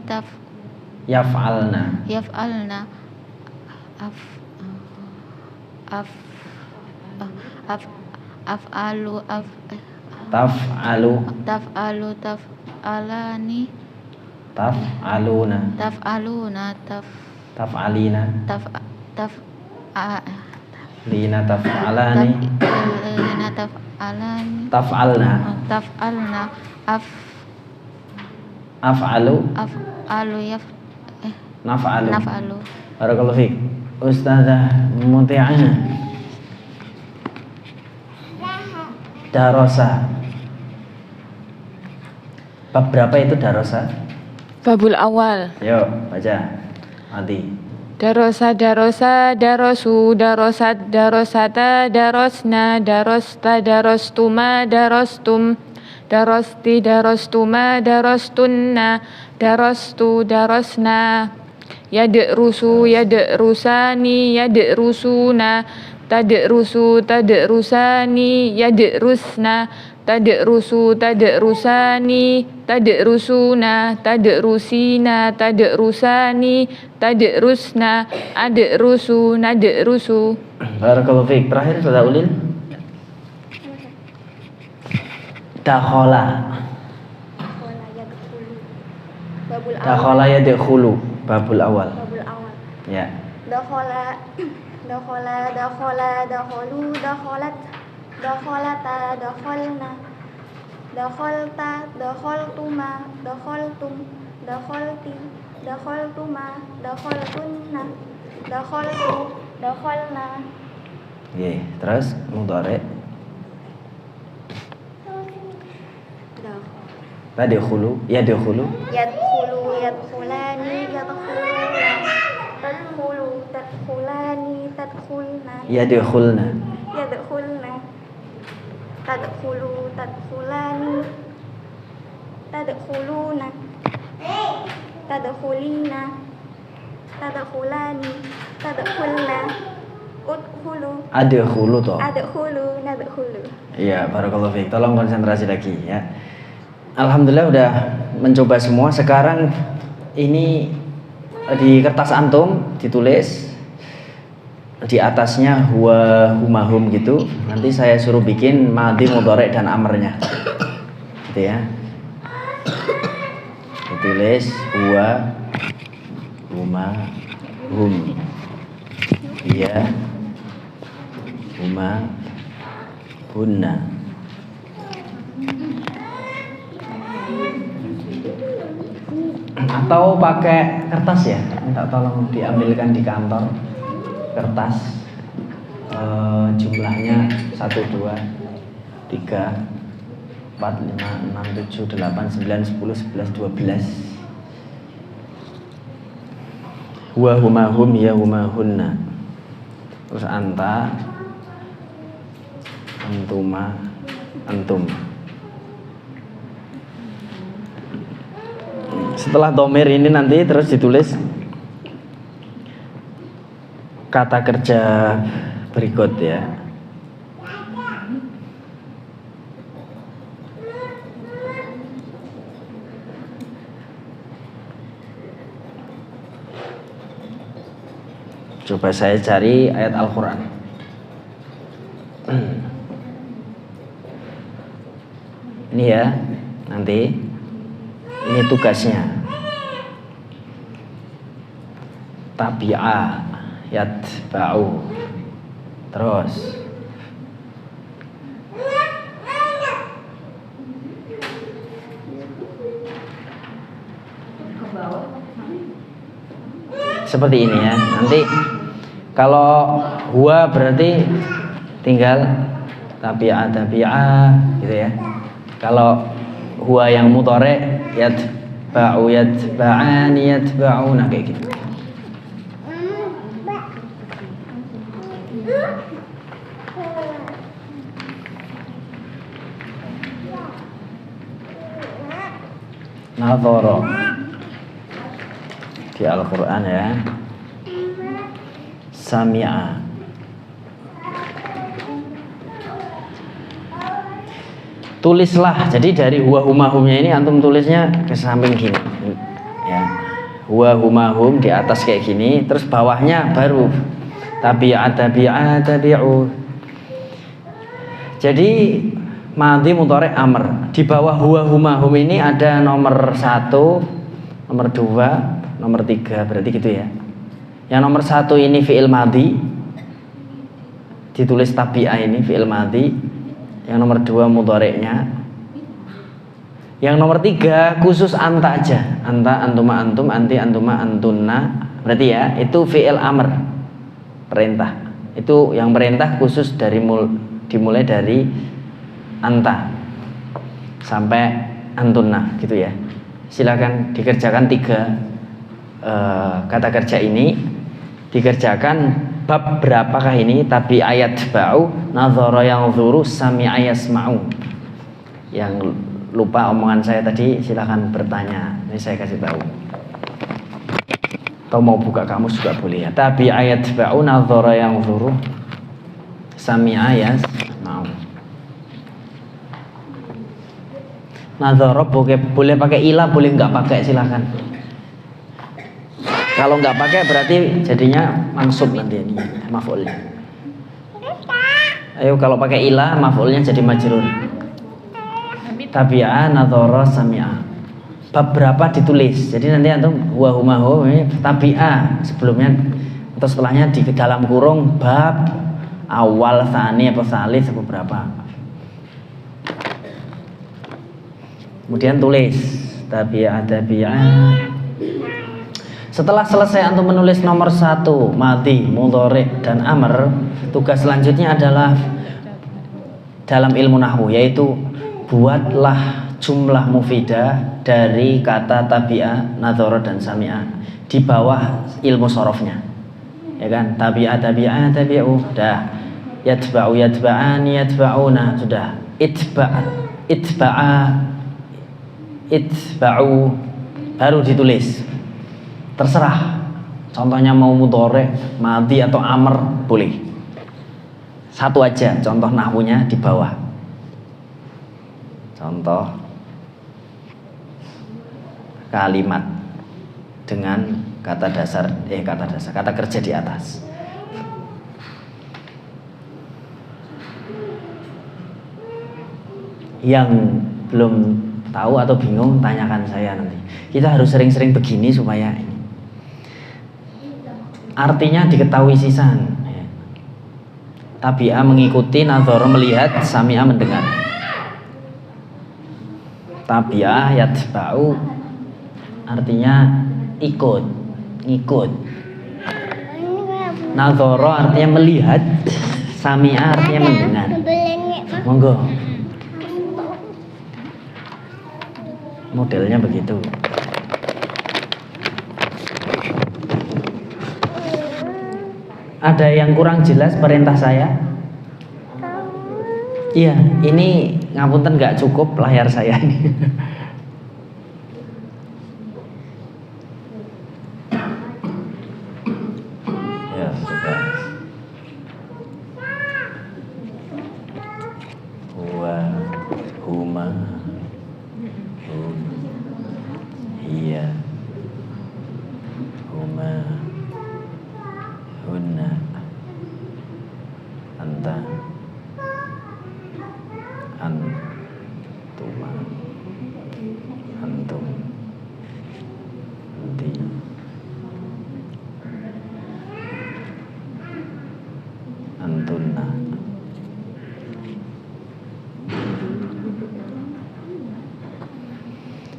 Yaf'alna. yaf'alna af'alu Taf'alu. taf'alani Taf'aluna. taf'aluna Taf'alina. Lina taf'alani. taf'alina taf'alani Taf'alna. taf'alna Af'alu. Naf'alu. naf'alu. Barakallahu fiik. Ustazah Muti'ah. Darosa. Bab berapa itu darosa? Babul awal. Yuk, baca. Nanti. Darosa, darosu, darosat, darosata, darosna, darosta, darostuma, darostum, darosti, darostuma, darostunna, darostu, darosna, yadrusu, yadrusani, yadrusuna, tadrusu, tadrusani, yadrusna, tadrusu, tadrusani, tadrusuna, tadrusina, tadrusani, tadrusna, adrusu, nadrusu. Barakallahu fiik. Terakhir Ustazah Ulil. Dakhala. Babul awal. Dakhala yadkhulu. Babul awal. Babul awal. Ya. Dakhala, dakhalu, dakhalat, dakhalata, dakhalna, dakhalta, dakhaltuma, dakhaltum, dakhalti, dakhaltuma, dakhaltunna, dakhaltu, dakhalna. Oke, terus mudhari'. Tadkhulu, yadkhulu. Yadkhulu, yadkhulani, yadkhuluna, tadkhulu, tadkhulani, tadkhulna, Yadkhulna. yadkhulna, tadkhulu, tadkhulani, tadkhuluna, tadkhulina, tadkhulani, tadkhulna, udkhulu, Adkhulu toh. adkhulu, nadkhulu. Iya, barakallahu fiik. Tolong konsentrasi lagi ya. Alhamdulillah udah mencoba semua. Sekarang ini di kertas antum ditulis di atasnya huwa humahum gitu. Nanti saya suruh bikin madhi, mudhari' dan amrnya. Gitu ya. Ditulis huwa humahum. Iya. Huma hunna. Atau pakai kertas ya, minta tolong diambilkan di kantor kertas. Jumlahnya 1, 2, 3, 4, 5, 6, 7, 8, 9, 10, 11, 12. Huwa humahum ya humahunna. Terus anta, antuma, antum. Setelah domir ini nanti terus ditulis kata kerja berikut ya. Coba saya cari ayat Al-Quran. Ini ya, nanti ini tugasnya. Tabi'a yatba'u. Terus seperti ini ya. Nanti kalau huwa berarti tinggal tabi'a gitu ya. Kalau huwa yang mudhari yatba'u yatba'ani yatba'una kayak gitu. Nadhara di Al-Quran ya. Sami'a. Tulislah. Jadi dari huwa humahumnya ini antum tulisnya ke samping gini ya. Huwa humahum di atas kayak gini, terus bawahnya baru tabi'a tabi'u. Jadi madhi mudhari amr. Di bawah huwa humahum ini ada nomor 1, nomor 2, nomor 3, berarti gitu ya. Yang nomor 1 ini fi'il madhi, ditulis tabi'ah ini fi'il madhi. Yang nomor 2 mudhari'nya. Yang nomor 3 khusus anta aja. Anta, antuma, antum, anti, antuma, antunna. Berarti ya, itu fi'il amr, perintah. Itu yang perintah khusus dimulai dari anta sampai antunna gitu ya. Silakan dikerjakan 3 kata kerja ini, dikerjakan bab berapakah ini? Tapi ayat ba'u, nadhara yanzuru, sami'a yasma'u. Yang lupa omongan saya tadi silakan bertanya, ini saya kasih tahu. Atau mau buka kamus juga boleh ya. Tapi ayat ba'u, nadhara yanzuru, sami'a yasma'u. Nadhara boleh pakai ilah, boleh nggak pakai, silakan. Kalau nggak pakai berarti jadinya mansub nanti ini maf'ulnya. Ayo kalau pakai ilah maf'ulnya jadi majrur. Tabi'a nadhara sami'a. Bab berapa ditulis. Jadi nanti antum huwa humahu tabi'a sebelumnya atau setelahnya di dalam kurung bab awal, tsani atau tsalits atau berapa. Kemudian tulis tabi'a. Setelah selesai antum menulis nomor 1 madhi, mudhari dan amr, tugas selanjutnya adalah dalam ilmu nahwu, yaitu buatlah jumlah mufidah dari kata tabi'a, nadhara dan sami'a di bawah ilmu sorofnya, ya kan? Tabi'a tabi'u sudah, yatba'u yatba'ani yatba'una sudah, itba'u baru ditulis. Terserah, contohnya mau mudhari, madhi atau amr boleh. Satu aja contoh nahwunya di bawah. Contoh kalimat dengan kata kerja di atas. Yang belum tahu atau bingung tanyakan saya nanti. Kita harus sering-sering begini supaya ini artinya diketahui sisan. Tabi'a mengikuti, nadhara melihat, sami'a mendengar. Tabi'a yatba'u artinya ikut, ngikut. Nadhara artinya melihat, sami'a artinya mendengar. Monggo. Modelnya begitu. Ada yang kurang jelas perintah saya? Iya, ini ngapunten nggak cukup layar saya ini. Ya, coba. Huwa, huma, hum, hiya, huma, hunna, anta, antuma,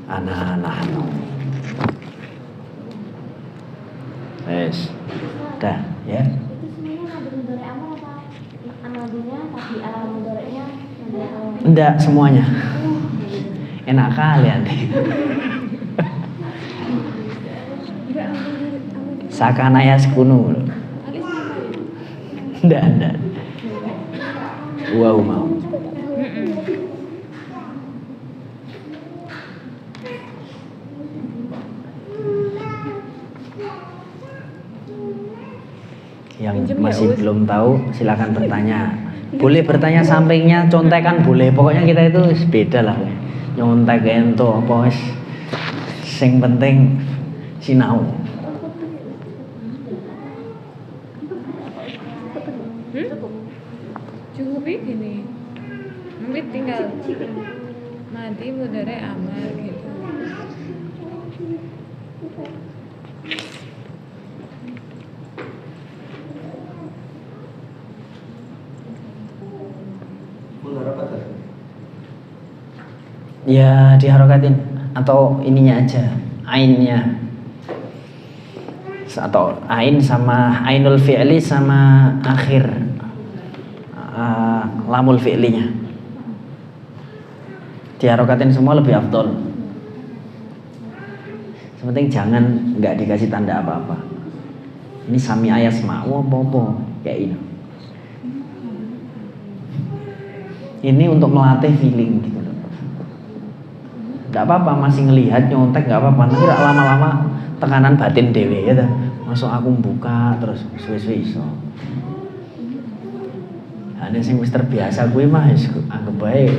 Ana nahnu. Wes. Dah, ya. Itu semuanya nada mudhari amar apa? Amadinya, tapi alam mudhari'nya nada Enggak semuanya. Enak kali nanti. Sakana yaskunu. Enggak. Wow mau. Yang masih belum tahu silakan bertanya. Boleh bertanya sampingnya, contekan boleh. Pokoknya kita itu beda lah. Nyontek ento apa wis. Sing penting sinau. Cukup gini. Mungkin tinggal mati mudhari amar gitu. Ya diharokatin atau ininya aja, ainnya. Atau ain sama ainul fi'li sama akhir lamul fi'linya. Diharokatin semua lebih afdol. Sepenting jangan nggak dikasih tanda apa-apa. Ini sami ayas ma'wa apa kayak ini. Ini untuk melatih feeling gitu loh. Nggak apa-apa masih ngelihat nyontek nggak apa-apa. Nanti lama-lama tekanan batin dewe ya. Masuk aku buka terus suwe-suwe iso. Ada sing wis terbiasa gue mah wis anggap bae.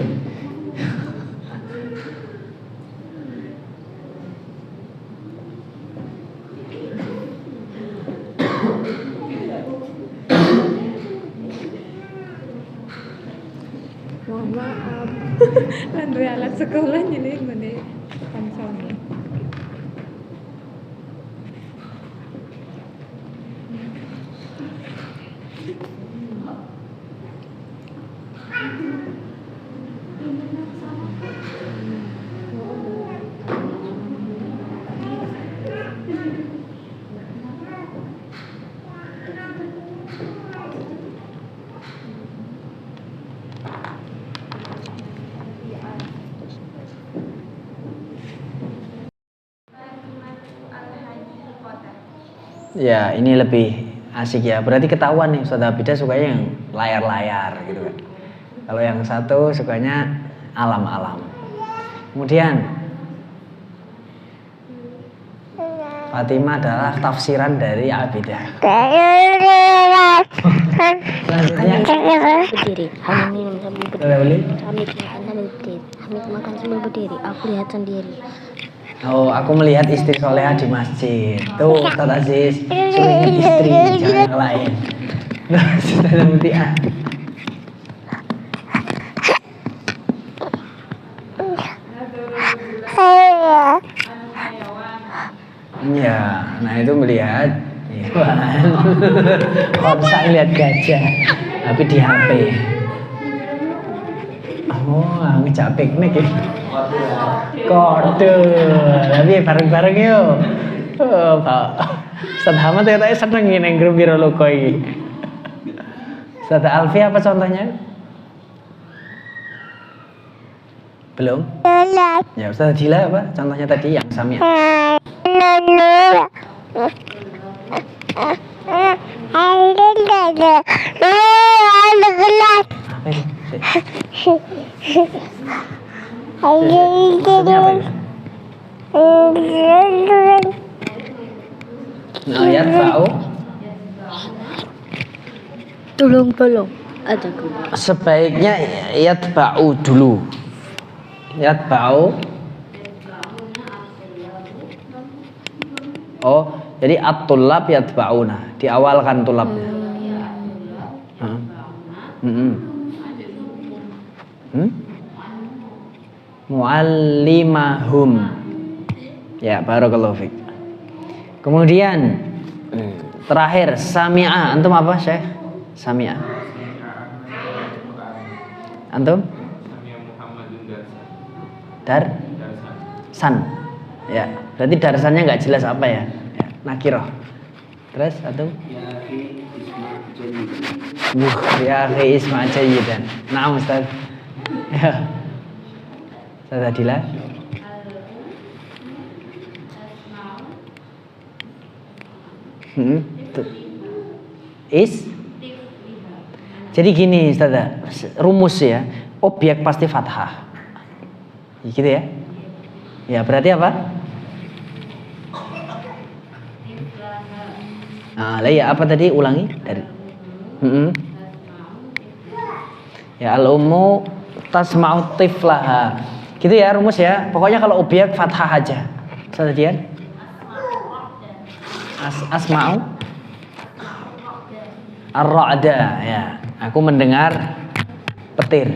Mohon maaf. Lan duwe alat sekolah jadi ngene konsone. Ya ini lebih asik ya. Berarti ketahuan nih Ustaz Abidah sukanya yang layar-layar gitu kan. Kalau yang satu sukanya alam-alam. Kemudian Fatimah adalah tafsiran dari Abidah. berdiri. Hanya minum sambil berdiri. Hamid makan sambil berdiri. Hamid makan sambil berdiri. Aku lihat sendiri. Oh, aku melihat istri soleha di masjid. Tuh, Ustaz Aziz, suruh ingat istri, jangan yang lain. Nah, Ustaz Mutia. Ya, nah itu melihat hewan. Bisa lihat gajah, tapi di HP. Oh, ngejak piknik ya. Kode, tapi bareng-bareng yuk. Oh, Pak Ustaz Hamad katanya seneng ini yang grup biro loko ini. Ustaz Alfi apa contohnya? Belum? Ya Ustaz Dila apa contohnya tadi yang Samia? Maksudnya apa itu? Nah, ya tahu. Tolong ada Sebaiknya yatba'u dulu. Yatba'u. Oh, jadi at-tullab yatba'una, diawalkan tulabnya. Muallimahum. Ya, barakallahu fiik. Kemudian terakhir sami'a. Antum apa, Syekh? Sami'a. Antum? Samia Muhammadun Darsan. Dar? san. Ya, berarti darsannya nggak jelas apa ya? Ya, nakiroh. Terus satu. Ya akhi isma' jayyidan. Naam Ustaz. Ya. Ustaz Adila. Jadi gini Ustaz, rumus ya, objek pasti fathah. Gitu ya. Ya, berarti apa? Nah, lah ya apa tadi? Ulangi dari. Ya, al-ummu tasma'u tiflaha. Gitu ya rumus ya. Pokoknya kalau objek fathah aja. Ustaz Dian? Asma'u ar-ra'da ya. Aku mendengar petir.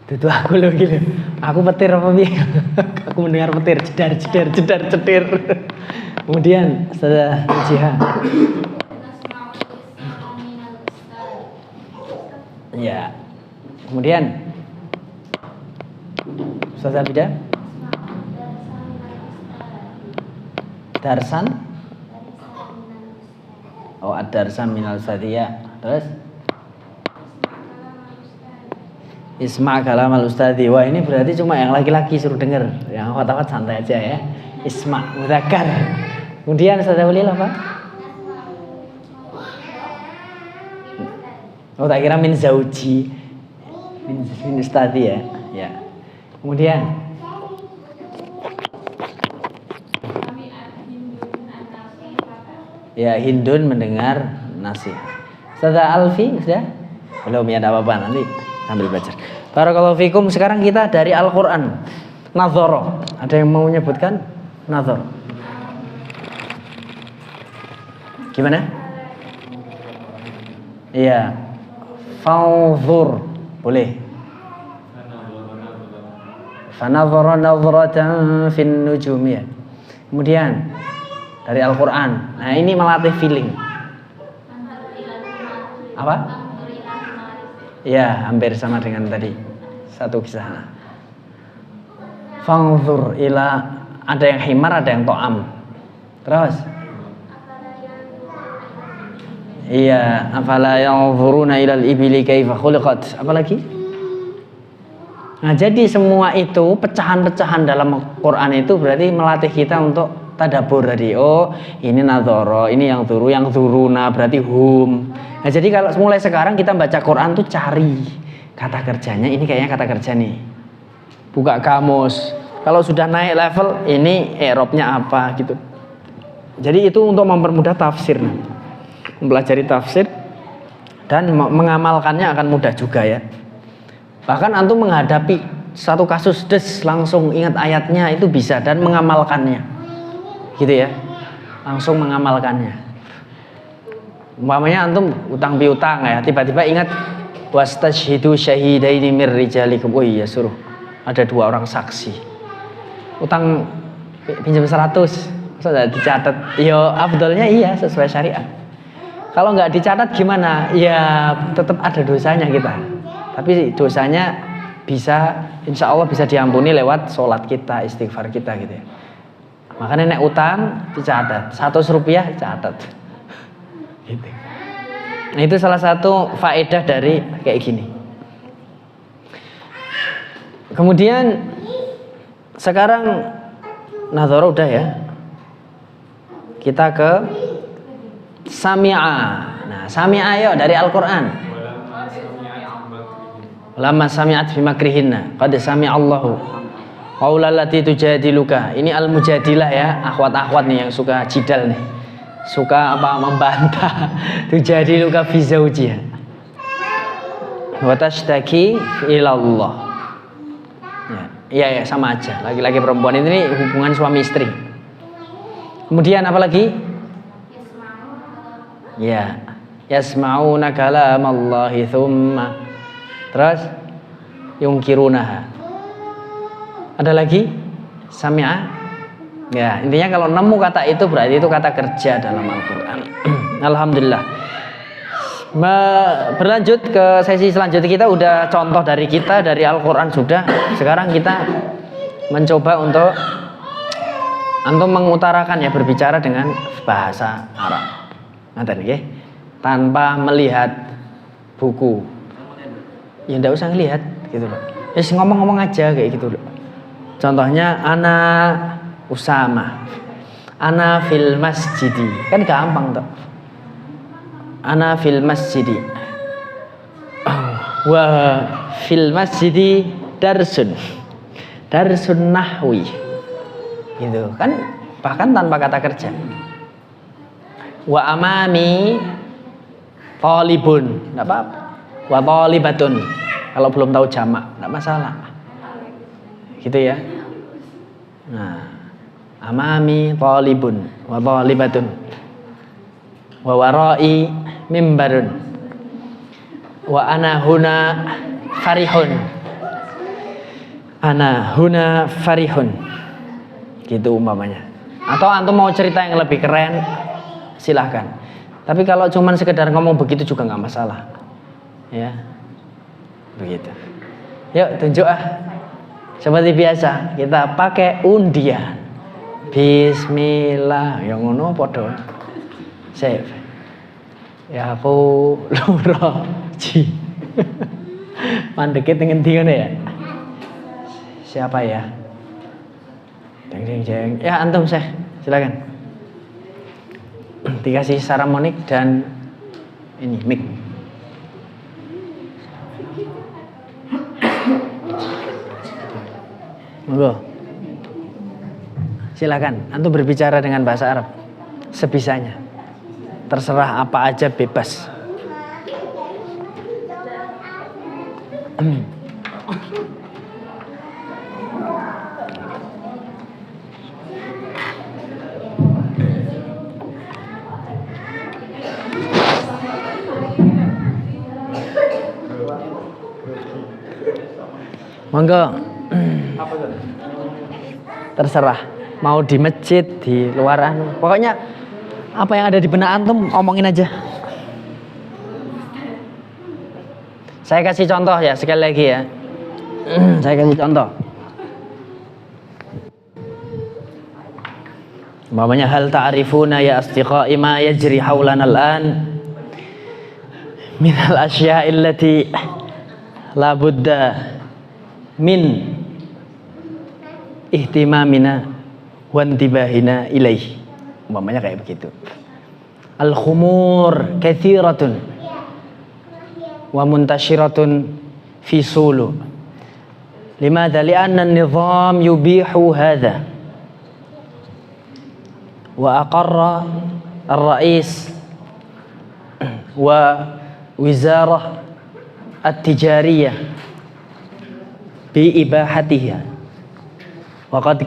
Itu aku loh gitu. Aku petir apa bi? Aku mendengar petir, jedar. Kemudian Ustaz Jiha. Ya. Kemudian Ustaz Abida. Darsan. Oh, ad-darsan minal ustadziyah. Terus Isma' kalamal ustadzi. Wah, ini berarti cuma yang laki-laki suruh denger. Yang awat-awat santai aja ya. Isma' mudzakkar. Kemudian Ustaz Ulil apa? Oh, tak kira min zauji. Min ustadzi ya. Ya. Kemudian ya, Hindun mendengar nasihat. Ustaz Alfi sudah? Belum ya, ada apa-apa nanti sambil belajar. Barakallahu fikum. Sekarang kita dari Al-Qur'an. Nadhara. Ada yang mau menyebutkan nadhar? Gimana? Iya. Fanzur. Boleh. Fanadhara nadhratan fin nujum ya. Kemudian dari Al-Qur'an. Nah, ini melatih feeling. Apa? Ya, hampir sama dengan tadi. Satu kisah. Fanzur ila, ada yang himar, ada yang to'am. Terus? Iya, afala yanzuruna ilal ibili kaifa khuliqat. Apa lagi? Nah, jadi semua itu pecahan-pecahan dalam Quran itu berarti melatih kita untuk tadabbur tadi. Oh, ini nadhara, ini yang zuruna berarti hum. Nah, jadi kalau mulai sekarang kita baca Quran tuh cari kata kerjanya, ini kayaknya kata kerja nih. Buka kamus. Kalau sudah naik level, ini i'rabnya apa gitu. Jadi itu untuk mempermudah tafsir. Mempelajari tafsir dan mengamalkannya akan mudah juga ya. Bahkan antum menghadapi satu kasus langsung ingat ayatnya itu bisa dan mengamalkannya. Gitu ya. Langsung mengamalkannya. Umpamanya antum utang piutang ya, tiba-tiba ingat wastashhidu syahidaini mir rijalikum. Oh iya, suruh ada 2 orang saksi. Utang pinjam 100, sudah dicatat. Ya afdolnya iya sesuai syariat. Kalau nggak dicatat gimana? Ya tetap ada dosanya kita. Tapi dosanya bisa, insya Allah bisa diampuni lewat sholat kita, istighfar kita gitu ya. Makanya nek utang dicatat, 100 rupiah dicatat. Gitu. Nah, itu salah satu faedah dari kayak gini. Kemudian sekarang nadhara udah ya. Kita ke sami'a. Nah, sami'a yuk dari Al-Qur'an. Lamma sami'at fi makrihinna qad sami'allahu qaulal lati tujadiluka. Ini al-mujadilah ya, akhwat-akhwat nih yang suka jidal nih. Suka apa membantah. Tujadiluka fi zaujiha. Wa tashtaki ila Allah. Ya, sama aja. Laki-laki perempuan ini hubungan suami istri. Kemudian apa lagi? Ya, yasma'una kalamallahi thumma. Terus yungkirunaha. Ada lagi? Sami'a. Ya, intinya kalau nemu kata itu berarti itu kata kerja dalam Al-Qur'an. Alhamdulillah. Berlanjut ke sesi selanjutnya, kita udah contoh dari kita dari Al-Qur'an sudah. Sekarang kita mencoba untuk antum mengutarakan ya, berbicara dengan bahasa Arab. Ngaten nggih. Tanpa melihat buku. Ya ndak usah ngelihat gitu loh. Wis ngomong-ngomong aja kayak gitu loh. Contohnya ana Usama. Ana fil masjidi. Kan gampang toh. Ana fil masjidi. Wa fil masjidi darsun. Darsun nahwi. Gitu kan, bahkan tanpa kata kerja. Wa amami talibun, enggak apa-apa. Wa talibatun, kalau belum tahu jamak enggak masalah. Gitu ya. Nah, amami talibun wa talibatun. Wa warai mimbarun. Wa ana huna farihun. Ana huna farihun. Gitu umpamanya. Atau antum mau cerita yang lebih keren, silahkan. Tapi kalau cuman sekedar ngomong begitu juga nggak masalah, ya, begitu. Yuk tunjuk seperti biasa kita pakai undian. Bismillah, yang ngono podo. Save. Ya aku loro ji. Mandekit dengan dia ya. Siapa ya? Jeng jeng jeng. Ya antum Syekh, silakan. Dikasih harmonik dan ini mic. Monggo. Silakan, antum berbicara dengan bahasa Arab sebisanya. Terserah apa aja bebas. Monggo. Terserah. Mau di masjid, di luaran. Pokoknya apa yang ada di benak antum omongin aja. Saya kasih contoh ya sekali lagi ya. Saya kasih contoh. Umpamanya hal ta'rifuna ya asdiqai ma yajri haulana al-an min al-asya'i allati la budda min ihtimamina wa intibahina ilaih. Umpamanya kayak begitu. Al-khumur kathiratun wa muntashiratun fi Sulu. Limadha? Lianna an-nizam yubihu hadha. Wa aqarra ar-ra'is wa wizarah at-tijariyah bi ibahatiha. Wa qad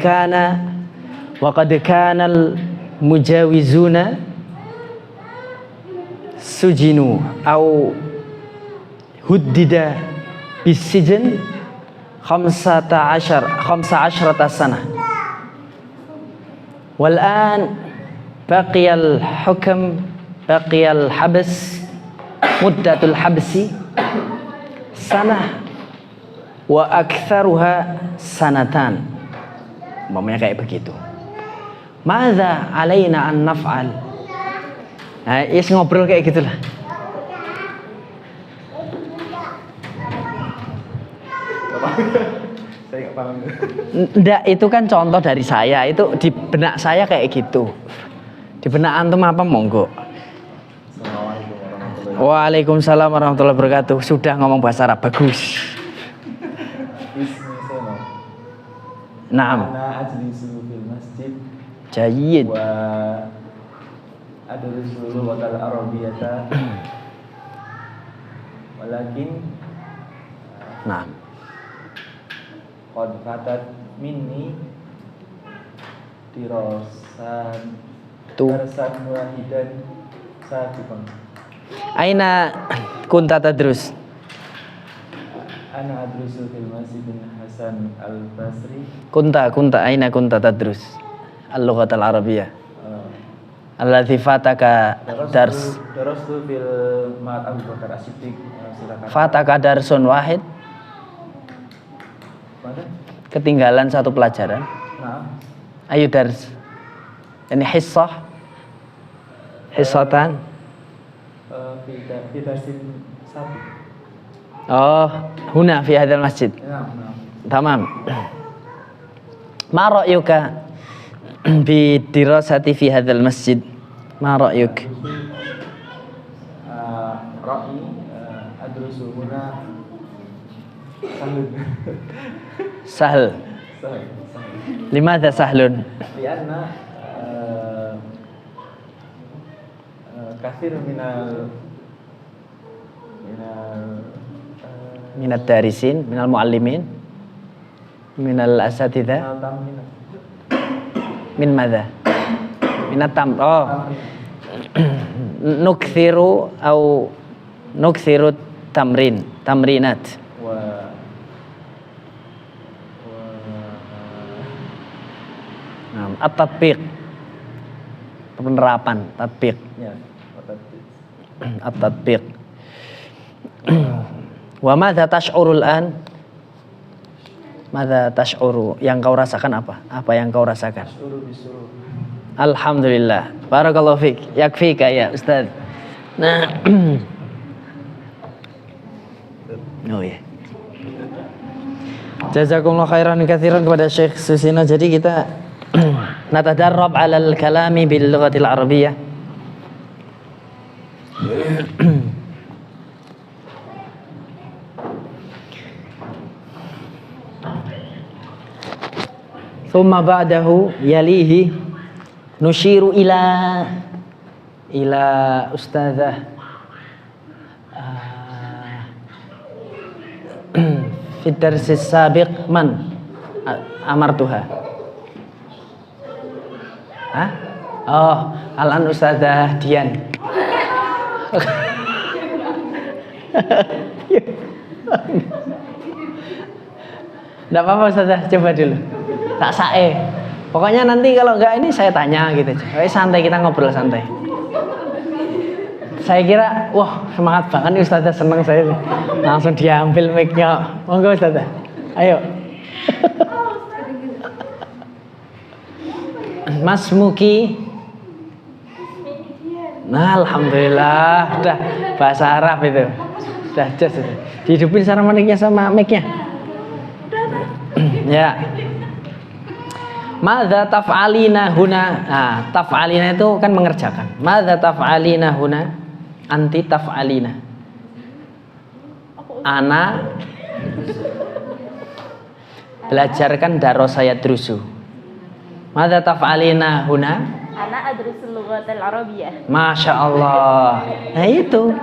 kana al-mujawizuna sujinu au huddida bisijin 15 sana. Wal an baqiyal hukm baqiyal habs muddatul habsi sanah wa aktsaruha sanatan. Umpamanya kayak begitu. Madza alaina an naf'al? Nah, is ngobrol kayak gitulah. Saya nggak paham. Nggak, itu kan contoh dari saya. Itu di benak saya kayak gitu. Di benak antum apa monggo. Waalaikumsalam warahmatullahi wabarakatuh. Sudah ngomong bahasa Arab bagus. Naam. Ana ajlisu fil masjid Jayyid. wa adrusu lughal arabiyyata walakin Naam. qad fatat minni dirasan darsan wahidan sabiqan. Aina kunta tadrus? Ana adrusu fil masjid Hasan al-Basri. Kunta aina kunta tadrus al-lughat al-arabiyyah allati fataka dars. Darastu fil ma'at Abu Bakar As-Siddiq. Silakan. Fataka darsun wahid. Mana? ketinggalan satu pelajaran. Nah, Ayo dars. Ini hissah. Hissatan. fi darsin sabi. Oh, huna fi hadzal masjid. Ya, nah. Tamam. Ma ra'yuka bi dirasati fi hadzal masjid? Ma ra'yuk? Ra'i adrusu huna sahlun. Sahl. Sahl. Limadha sahlun? Lianna kathir Minat darisin, minal muallimin, minal asatidha, tamrin. min madha? Minat tam. Oh. Nukthiru au nukthiru tamrinat. Wa At-tatbiq. Penerapan, tatbiq. ya, At-tatbiq. Wa madza tash'urul an? Madza tash'uru? Yang kau rasakan apa? Apa yang kau rasakan? suruh disuruh. Alhamdulillah. Barakallahu fiik. Yakfika ya Ustaz. Nah. Oh ya. Jazakumullah khairan katsiran kepada Syekh Susino. Jadi kita natadarrab 'ala al-kalami bil lughatil arabiyyah. Thumma ba'dahu yalihi nushiru ila ustadzah fi darsis sabiq man amartuha. Hah? Oh, al-an ustadzah Dian. Nggak apa-apa ustadzah, coba dulu. Tak sae. Pokoknya nanti kalau enggak ini saya tanya gitu aja. Santai, kita ngobrol santai. Saya kira, wah semangat banget nih ustadzah, seneng saya nih. Langsung diambil mic-nya. Monggo ustadzah. Ayo. Mas Muki. Nah, alhamdulillah, udah bahasa Arab itu. Udah just itu. Dihidupin sana mic-nya sama mic-nya. Ya. Madza taf'alina huna? Nah, taf'alina itu kan mengerjakan. Madza taf'alina huna? Anti taf'alina. Ana belajarkan darosaya drusu. Madza taf'alina huna? Ana adrusul lughatal arabiyyah. Masya Allah. Nah itu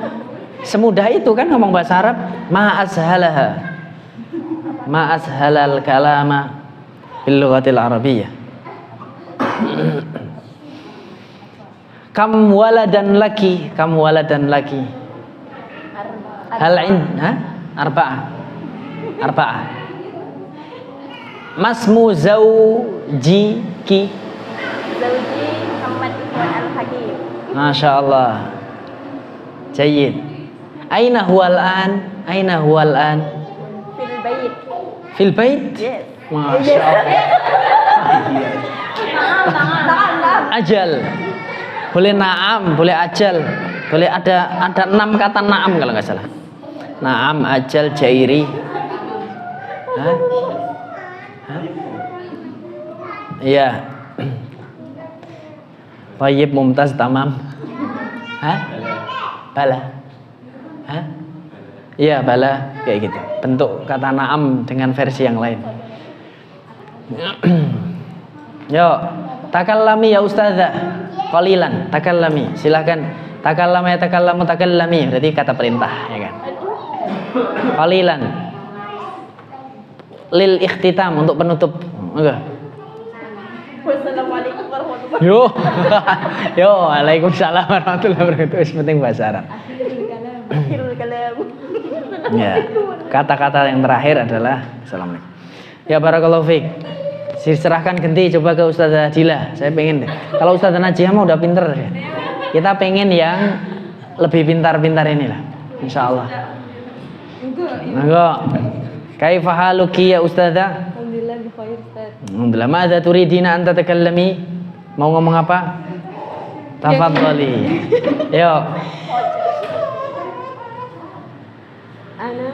semudah itu kan ngomong bahasa Arab. Ma ashalaha. Ma ashalal kalama bil lughatil arabiyyah. Kam waladan laki, kam waladan laki. Hal arba'ah. Arba'ah. Masmu zaujiki. Zauji Muhammad Ikhwan Al-Hakim. Masya Allah. Jayyid. Aina huwal an? Aina huwal an? Fil bait. Fil bait? Yes. Masya Allah. Ajal. Boleh naam, boleh ajal. Boleh ada 6 kata naam kalau nggak salah. Naam, ajal, jairi. Hah? Hah? Iya. Tayyib, mumtaz, tamam. Hah? Bala. Hah? Iya, bala, kayak gitu. Bentuk kata naam dengan versi yang lain. Yo, takallami ya ustazah. Qalilan, takallami. Silakan. Takallama ya takallamu takallami. Berarti kata perintah, ya kan? Qalilan. Lil ikhtitam, untuk penutup. Enggak. Wassalamualaikum warahmatullahi Yo. Yo, waalaikumsalam warahmatullahi wabarakatuh. Penting bahasa Arab. Akhirul kalam. Ya. Kata-kata yang terakhir adalah assalamualaikum. Ya barakallahu fiik. Serahkan ganti coba ke Ustazah Dila. Saya pengen deh. Kalau Ustazah Najiyah mah udah pinter ya. Kita pengen yang lebih pintar-pintar inilah. Insyaallah. Monggo. Kaifa haluki ya Ustazah? Alhamdulillah lagi khair Ustaz. Alhamdulillah. Madza turidina an tatakallami? Mau ngomong apa? Tafadhali. Yo. Ana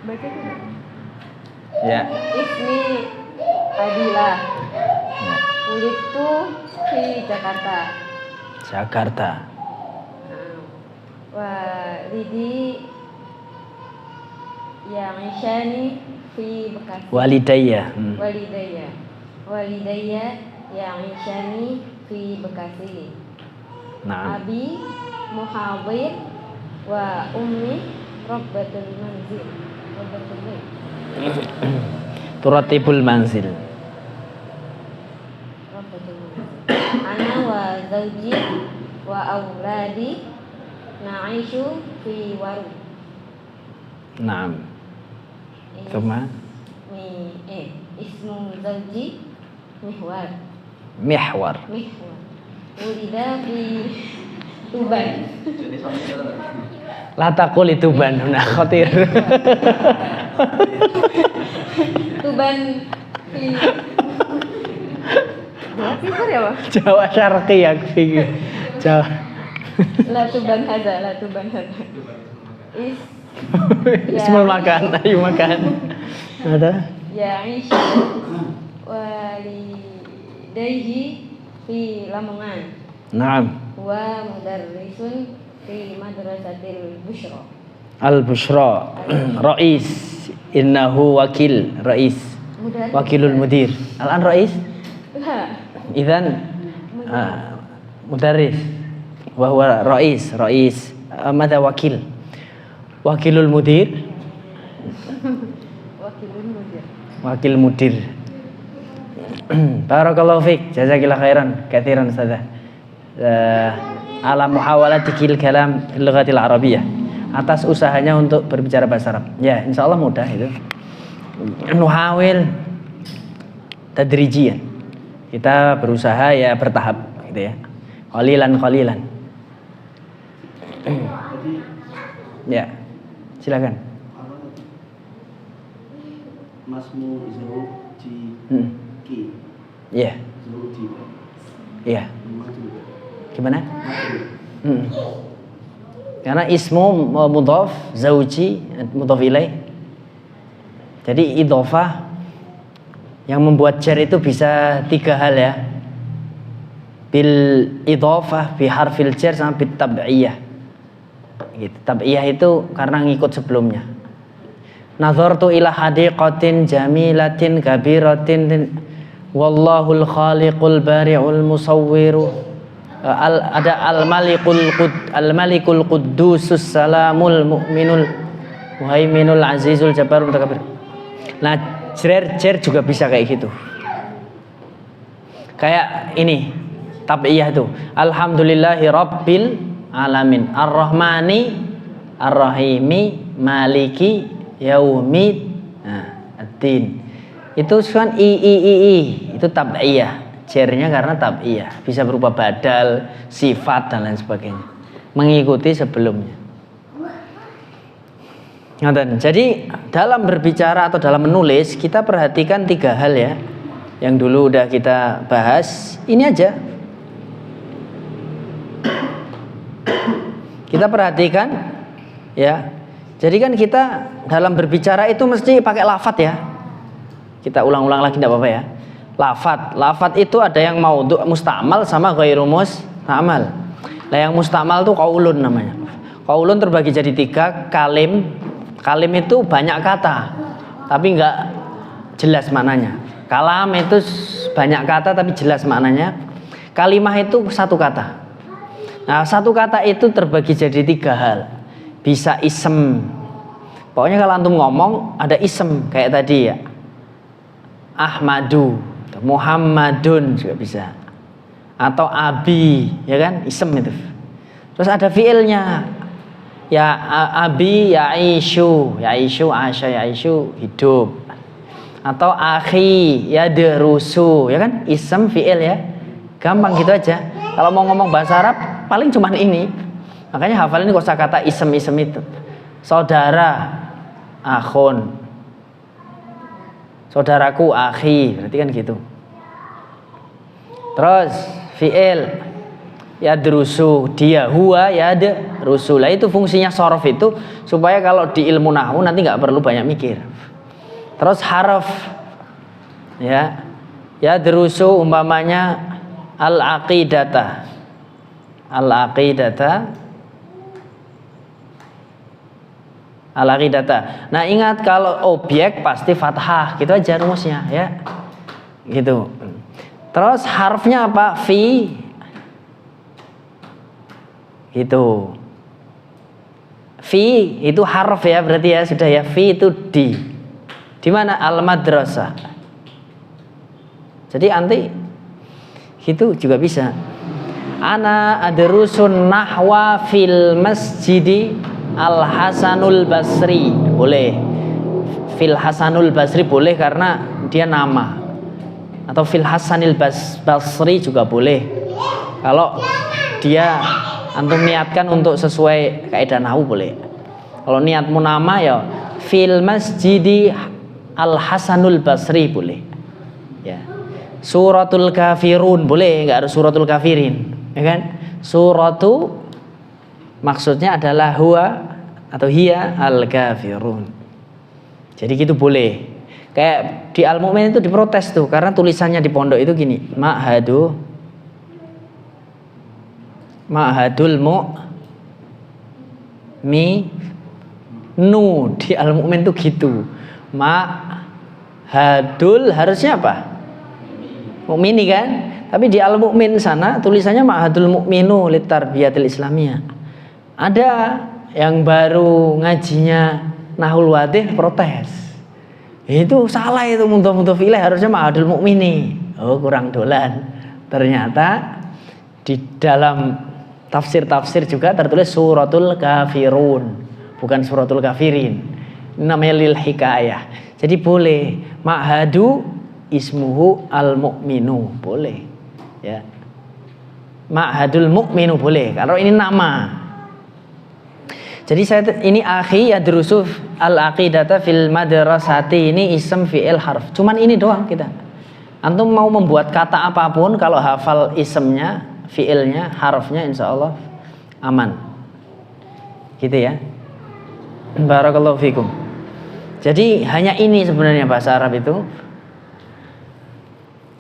baca kan? Ya. Ismi Adila. Wulidtu fi Jakarta. Jakarta. Walidi yang isyani fi Bekasi. Walidayya. Walidayya yang isyani fi Bekasi. Nah. Abi muhadir wa ummi rabbatul manzil. Rabbatul bait. Turatibul manzil. Rabbatul manzil. Ana wa zawji wa auladi na'ishu fi waru. Naam. Thumma Ismu zawji Mihwar. mihwar. Wulida fi Tuban. La taqul itu Banduna khatir. Tuban fi Apa ya, Pak? Jawa Syarqi ya fikir. Jawa. La Tuban hadza. Ismul makan, ayo makan. Ada? Ya'ishu walidayhi fi Lamongan. Naam. Wa mudarrisun fi madrasatil Bushra. Al-Bushra. Rais. Innahu wakil. Rais. Wakilul mudir. Al-an rais? Idzan mudarris. Wa huwa rais. Madza wakil? Wakilul mudir. Wakil mudir. Barakallahu fiik, jazakillah khairan katsiran Ustazah. Ala muhawalatikil kalam lughatil arabiyyah. Atas usahanya untuk berbicara bahasa Arab. Ya, insyaallah mudah itu. Nuhawil tadrijian. Kita berusaha ya bertahap gitu ya. Qalilan. Ya. Silakan. Masmu Zawji Ki. Iya. Zawji. Iya. Gimana? Karena ismu mudhaf, zauji mudhaf ilaih. Jadi idhofah yang membuat jar itu bisa 3 hal ya. Bil idhofah, bi harfil jar sama bit tab'iyah. Gitu. Tab'iyah itu karena ngikut sebelumnya. Nazartu ila hadiqatin jamilatin kabiratin wallahul khaliqul bari'ul musawwiru. Ada al-malikul quddusus salamul mu'minul muhaiminul azizul jabbarul mutakabbir. Nah, jar juga bisa kayak gitu. Kayak ini tab'iyah tuh. Alhamdulillahi rabbil alamin ar-rahmani ar-rahimi maliki yaumid. Nah, ad-din. Itu kan i itu tab'iyah. Jarnya karena tab'iyah, bisa berupa badal, sifat dan lain sebagainya. Mengikuti sebelumnya. Jadi dalam berbicara atau dalam menulis kita perhatikan 3 hal ya. Yang dulu udah kita bahas. Ini aja. Kita perhatikan ya. Jadi kan kita dalam berbicara itu mesti pakai lafadz ya. Kita ulang-ulang lagi tidak apa-apa ya. Lafadz itu ada yang maudhu' mustamal sama ghairu mustamal. Nah yang mustamal itu qaulun namanya. Qaulun terbagi jadi 3. Kalim itu banyak kata tapi enggak jelas maknanya. Kalam itu banyak kata tapi jelas maknanya. Kalimah itu 1 kata. Nah 1 kata itu terbagi jadi 3 hal. Bisa isem. Pokoknya kalau antum ngomong ada isem kayak tadi ya. Ahmadu, Muhammadun juga bisa. Atau abi, ya kan? Isem itu. Terus ada fiilnya. Ya abi ya'ishu, asya ya'ishu hidup. Atau akhi yadrusu, ya kan? Isem fiil ya. Gampang gitu aja. Kalau mau ngomong bahasa Arab paling cuman ini. Makanya hafalin kosakata isem-isem itu. Saudara, akhun. saudaraku akhi, berarti kan gitu. Terus fi'il yadrusu, dia huwa yadrusu. Lah itu fungsinya shorof itu supaya kalau di ilmu nahwu nanti nggak perlu banyak mikir. Terus harf ya, yadrusu umpamanya al-aqidata. Nah ingat kalau objek pasti fathah, gitu aja rumusnya ya, gitu. Terus harfnya apa? Fi, gitu. Fi itu harf ya, berarti ya sudah ya. Fi itu di mana? Al-madrasah. Jadi anti gitu juga bisa. Ana adrusun nahwa fil masjidi Al-Hasanul Basri, boleh. Fil Hasanul Basri boleh karena dia nama. Atau fil Hasanil Basri juga boleh. Kalau dia antum niatkan untuk sesuai kaidah nahwu boleh. Kalau niatmu nama ya fil masjidi Al-Hasanul Basri boleh. Ya. Suratul Kafirun boleh, enggak harus suratul Kafirin, ya kan? Suratu maksudnya adalah huwa atau hiya al-kafirun. Jadi gitu boleh. Kayak di Al-Mu'min itu diprotes tuh karena tulisannya di pondok itu gini, ma'hadul mu'minu. Di Al-Mu'min tuh gitu. Ma'hadul harusnya apa? Mu'mini kan? Tapi di Al-Mu'min sana tulisannya ma'hadul mu'minu litarbiyatil islamiyah. Ada yang baru ngajinya Nahul Wadih protes. Itu salah, itu mudhof ilaih harusnya ma'hadul mu'mini. Oh, kurang dolan. Ternyata di dalam tafsir-tafsir juga tertulis suratul kafirun, bukan suratul kafirin. Ini namanya lil hikayah. Jadi boleh ma'hadu ismuhu al-mu'minu, boleh ya. Ma'hadul mu'minu boleh kalau ini nama. Jadi ini akhi yadrusu al-aqidata fil madrasati, ini ism fi'il harf. Cuman ini doang kita. Antum mau membuat kata apapun kalau hafal ismnya, fi'ilnya, harfnya insyaallah aman. Gitu ya. Barakallahu fikum. Jadi hanya ini sebenarnya bahasa Arab itu.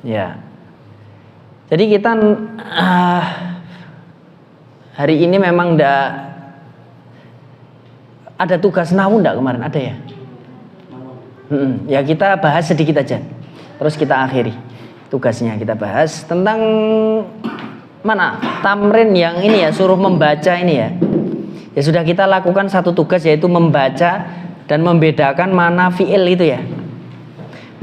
Ya. Jadi kita hari ini memang ndak ada tugas nahwu ndak kemarin, ada ya? Ya kita bahas sedikit aja. Terus kita akhiri tugasnya, kita bahas tentang mana tamrin yang ini ya, suruh membaca ini ya. Ya sudah kita lakukan satu tugas yaitu membaca dan membedakan mana fi'il itu ya.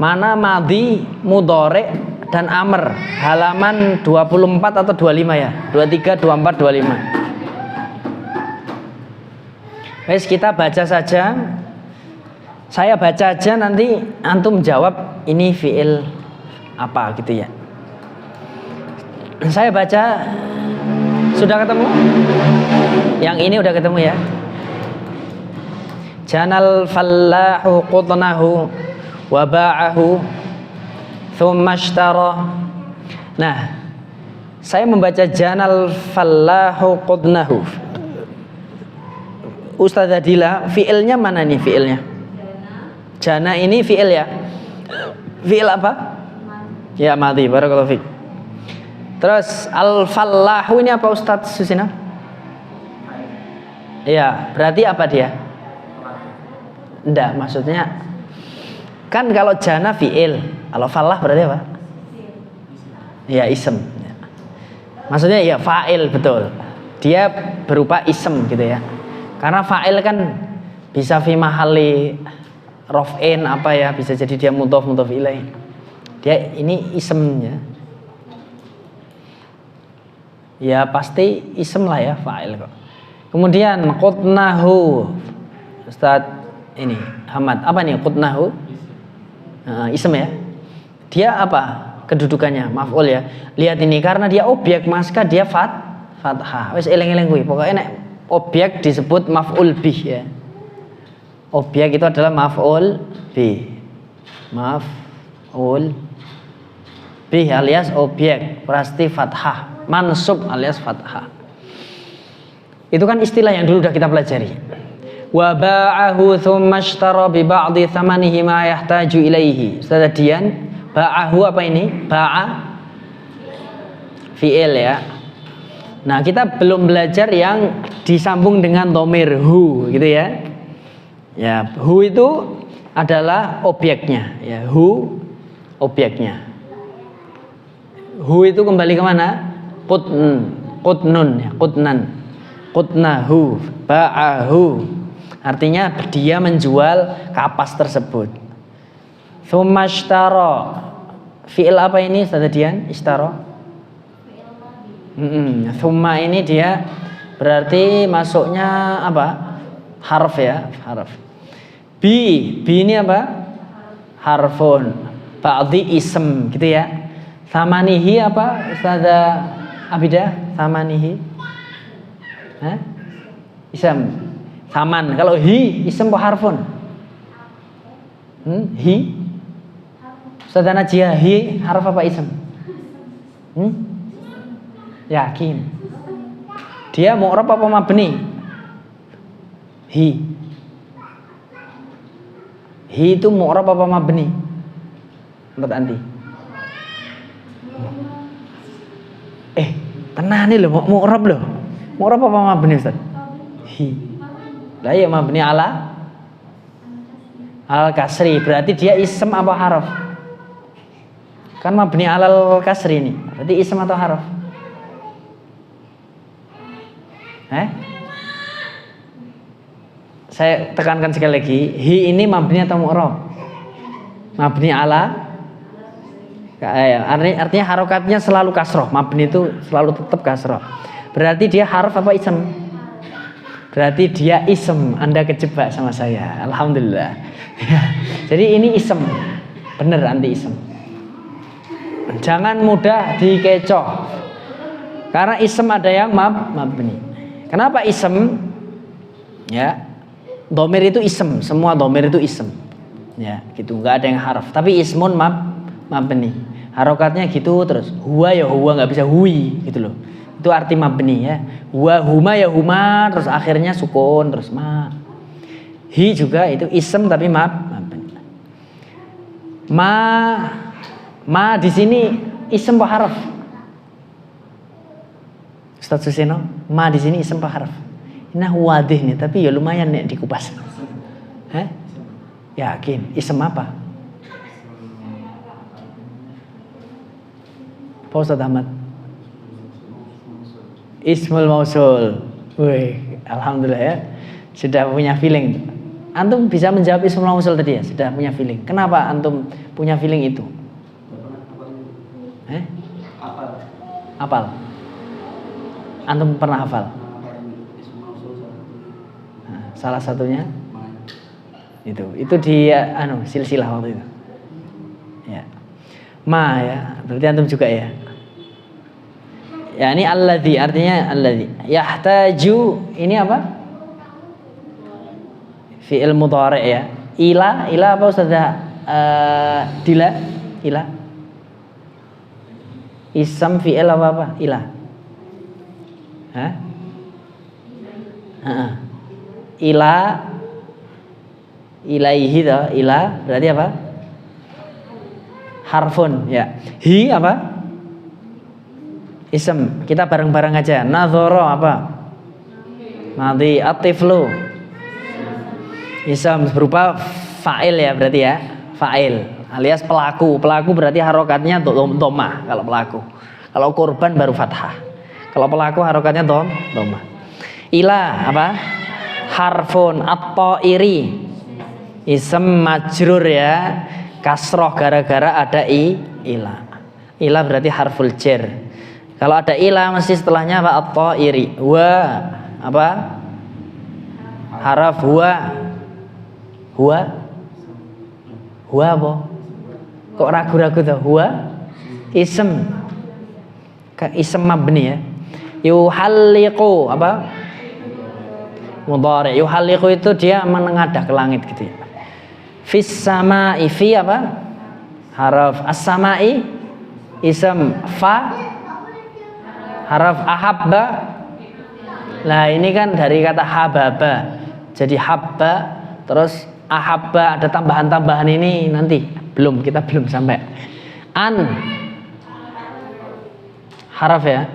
Mana madhi, mudhari dan amr. Halaman 24 atau 25 ya? 23, 24, 25. Wes kita baca saja. Saya baca aja, nanti antum jawab ini fi'il apa gitu ya. Saya baca. Sudah ketemu? Yang ini udah ketemu ya. Janal fallahu qutnahu wa ba'ahu thumma ishtara. Nah, saya membaca janal fallahu qutnahu. Ustazah Dila, fi'ilnya mana nih fi'ilnya? Jana ini fi'il ya. Fi'il apa? Ya, madhi. Barakallahu fiik. Terus al-fallahu ini apa Ustaz Susina? Ya, berarti apa dia? Enggak, maksudnya kan kalau jana fi'il, kalau falah berarti apa? Ya, ism. Maksudnya ya fa'il, betul. Dia berupa ism gitu ya. Karena fa'il kan bisa fi mahalli raf'in apa ya, bisa jadi dia mudhof ilaih. Dia ini ismnya. Ya pasti ism lah ya, fa'il kok. Kemudian qutnahu. Ustaz ini Hamad, apa nih qutnahu? Ism ya. Dia apa kedudukannya? Maf'ul ya. Lihat ini karena dia objek maka dia fathah. Wis eling-eling kuwi. Pokoknya nek objek disebut maf'ul bih ya. Objek itu adalah maf'ul bih. Maf'ul bih alias objek pasti fathah, mansub alias fathah. Itu kan istilah yang dulu udah kita pelajari. Wa ba'ahu thumma ishtara bi ba'di thamanihi ma yahtaju ilaihi. Ustaz Dian, ba'ahu apa ini? Ba'a fi'il ya. Nah, kita belum belajar yang disambung dengan dhamir hu gitu ya. Ya, hu itu adalah objeknya ya, hu objeknya. Hu itu kembali ke mana? Qutnun ya, qutnan. Qutnahu, ba'ahu. Artinya dia menjual kapas tersebut. Tsumma ishtara. Fi'il apa ini Ustaz Dian? Ishtara. Tsumma ini dia berarti masuknya apa? Harf ya, harf. Bi ini apa? Harfun. Ba'dhi ism gitu ya. Thamanihi apa Ustaz Abidah? Thamanihi. Hah? Ism. Saman. Kalau hi ism apa harfun? Hi. Ustaz Najiyah, hi harf apa ism? Yakin. Dia mu'rab apa mabni? Hi. Hi itu mu'rab apa mabni? Menurut anti? Tenang nih loh, mu'rab loh. Mu'rab apa mabni Ustaz? Hi. Lah ya mabni ala al-kasri. Berarti dia ism apa harf? Kan mabni alal kasri ini. Berarti ism atau harf? Saya tekankan sekali lagi, hi ini mabni atau mu'rab? Mabni ala. Artinya harokatnya selalu kasroh. Mabni itu selalu tetap kasroh. Berarti dia harf apa ism? Berarti dia ism. Anda kejebak sama saya. Alhamdulillah. Jadi ini ism. Bener anti ism. Jangan mudah dikecoh. Karena ism ada yang mabni. Kenapa ism? Ya, dhamir itu ism. Semua dhamir itu ism. Ya, gitu. Nggak ada yang harf. Tapi ismun mabni. Harokatnya gitu terus. Huwa ya huwa, nggak bisa hui gitu loh. Itu arti mabni ya. Huwa huma ya huma, terus akhirnya sukun terus ma. Hi juga itu ism tapi mabni. Ma di sini ism apa harf? Ustaz Suseno, ma di sini ism apa harf? Nah wadih nih, tapi ya lumayan nih dikupas. Yakin ism apa? Pak Ustaz Ahmad. Ismul mausul. Wih, alhamdulillah ya. Sudah punya feeling. Antum bisa menjawab ismul mausul tadi ya? Sudah punya feeling. Kenapa antum punya feeling itu? Apal. Antum pernah hafal? Nah, salah satunya itu di silsilah waktu itu. Ya. Ma ya, berarti antum juga ya. Ya ini alladzi artinya alladzi. Yahtaju ini apa? Fi'il mudhari' ya. Ila apa Ustaz? Dila. Ila. Ism fi'il apa? Ila. Ila ilaihi toh, ila berarti apa? Harfun ya. Hi apa? Ism. Kita bareng-bareng aja. Nadhara apa? Madhi. Atiflu. Ism berupa fa'il ya berarti ya. Fa'il alias pelaku. Pelaku berarti harokatnya dhammah kalau pelaku. Kalau korban baru fathah. Kalau pelaku harokatnya dhammah. Ila apa? Harfun at-ta'iri. Ism majrur ya. Kasroh gara-gara ada ila. Ila berarti harful jar. Kalau ada ila mesti setelahnya apa? At-ta'iri. Wa apa? Haraf huwa. Huwa apa? Kok ragu-ragu tuh? Huwa ism. Ism mabni ya. Yuhalliqu apa? Mudhari. Yuhalliqu itu dia menengadah ke langit gitu ya. Fis sama'i, fi apa? Haraf. As-sama'i ism. Fa haraf. Ahabba, lah ini kan dari kata hababa, jadi habba, terus ahabba, ada tambahan-tambahan ini nanti. Kita belum sampai. An haraf ya,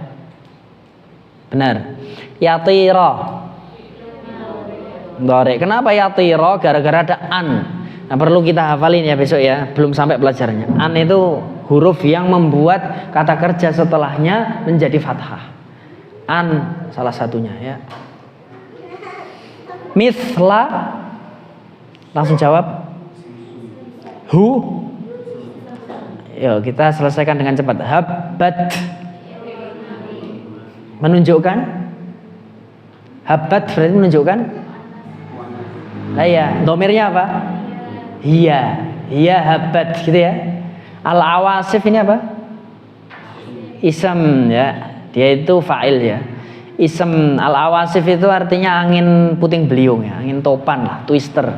benar. Yatira mudhari. Kenapa yatira? Gara-gara ada an. Nah, perlu kita hafalin ya besok ya, belum sampai pelajarannya. An itu huruf yang membuat kata kerja setelahnya menjadi fathah. An salah satunya ya. Mithla, langsung jawab. Hu. Yuk kita selesaikan dengan cepat. Habbat, menunjukkan. Habbat berarti menunjukkan. Nah ya, domirnya apa? Hiya habbat gitu ya. Al-awasif ini apa? Ism ya. Dia itu fa'il ya. Ism al-awasif itu artinya angin puting beliung ya, angin topan lah, twister.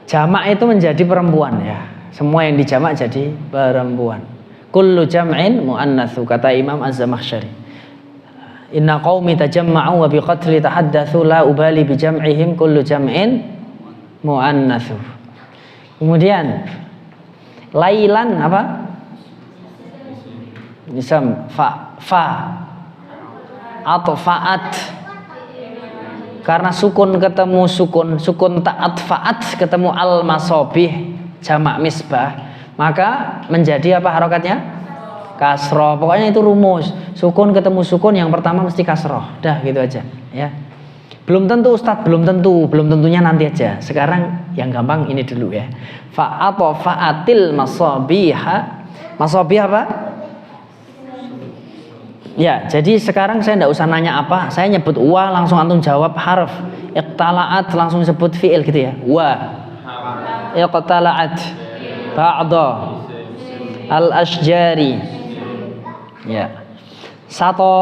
Jamak itu menjadi perempuan ya. Semua yang dijamak jadi perempuan. Kullu jam'in muannatsu, kata Imam Az-Zamakhsyari. Inna qaumi tajamma'u wa biqatli tahaddatsu la ubali bi jam'ihim kullu jam'in muannatsu. Kemudian lailan apa? Ism fa atau faat, karena sukun ketemu sukun ta'at faat ketemu al masobih jamak misbah, maka menjadi apa harokatnya? Kasroh. Pokoknya itu rumus, sukun ketemu sukun yang pertama mesti kasroh. Dah gitu aja ya. Belum tentu Ustadz, belum tentunya nanti aja. Sekarang yang gampang ini dulu ya. Fa atau faatil masobiha. Masobih apa? Ya, jadi sekarang saya enggak usah nanya apa, saya nyebut wa langsung antum jawab harf. Iqtala'at langsung sebut fi'il gitu ya. Wa. Iqtala'at ba'da al-ashjari. Ya. Sato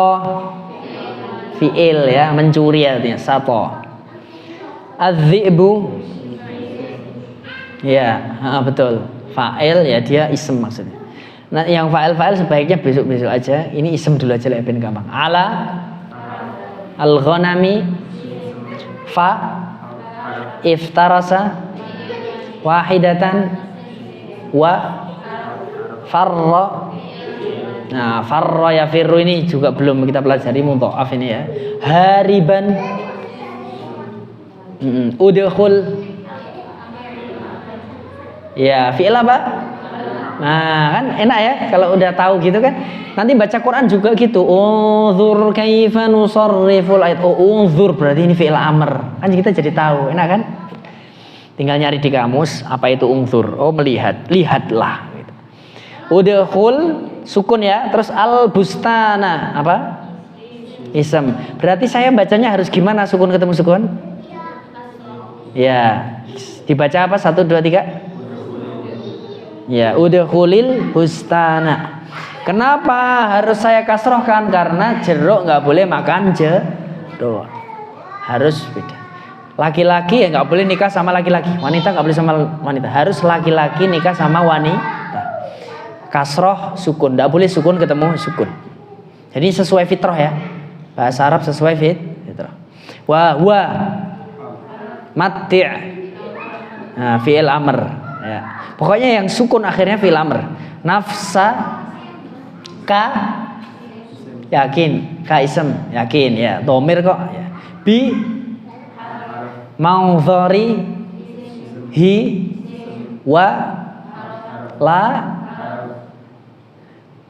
fi'il ya, mencuri artinya sato. Az-zi'bu. Ya, betul. Fa'il ya, dia ism maksudnya. Nah, yang fa'il sebaiknya besok-besok aja. Ini ism dulu aja lah, ben gampang. Ala al-ghanami fa iftarasa wahidatan wa farra. Nah, farra ya firru ini juga belum kita pelajari, mudha'af ini ya. Hariban. Udkhul. Ya, fi'il apa? Nah, kan enak ya kalau udah tahu gitu kan. Nanti baca Quran juga gitu. Unzur kaifa nusarriful ayat. Oh, unzur berarti ini fi'il amr. Kan kita jadi tahu, enak kan? Tinggal nyari di kamus apa itu unzur. Oh, melihat, lihatlah gitu. Udkhul sukun ya, terus al bustana apa? Ism. Berarti saya bacanya harus gimana sukun ketemu sukun? Ya. Dibaca apa? 1 2 3. Ya, udkhulil bustana. Kenapa harus saya kasrohkan? Karena jeruk nggak boleh makan jeruk. Harus beda. Laki-laki ya nggak boleh nikah sama laki-laki. Wanita nggak boleh sama wanita. Harus laki-laki nikah sama wanita. Kasroh sukun, nggak boleh sukun ketemu sukun. Jadi sesuai fitrah ya. Bahasa Arab sesuai fitrah. Wa mati'. Nah, fi'il amr. Ya. Pokoknya yang sukun akhirnya fi'il amr. Nafsa ka yakin, ka ism yakin ya, dhamir kok ya. Bi maudzari hi wa la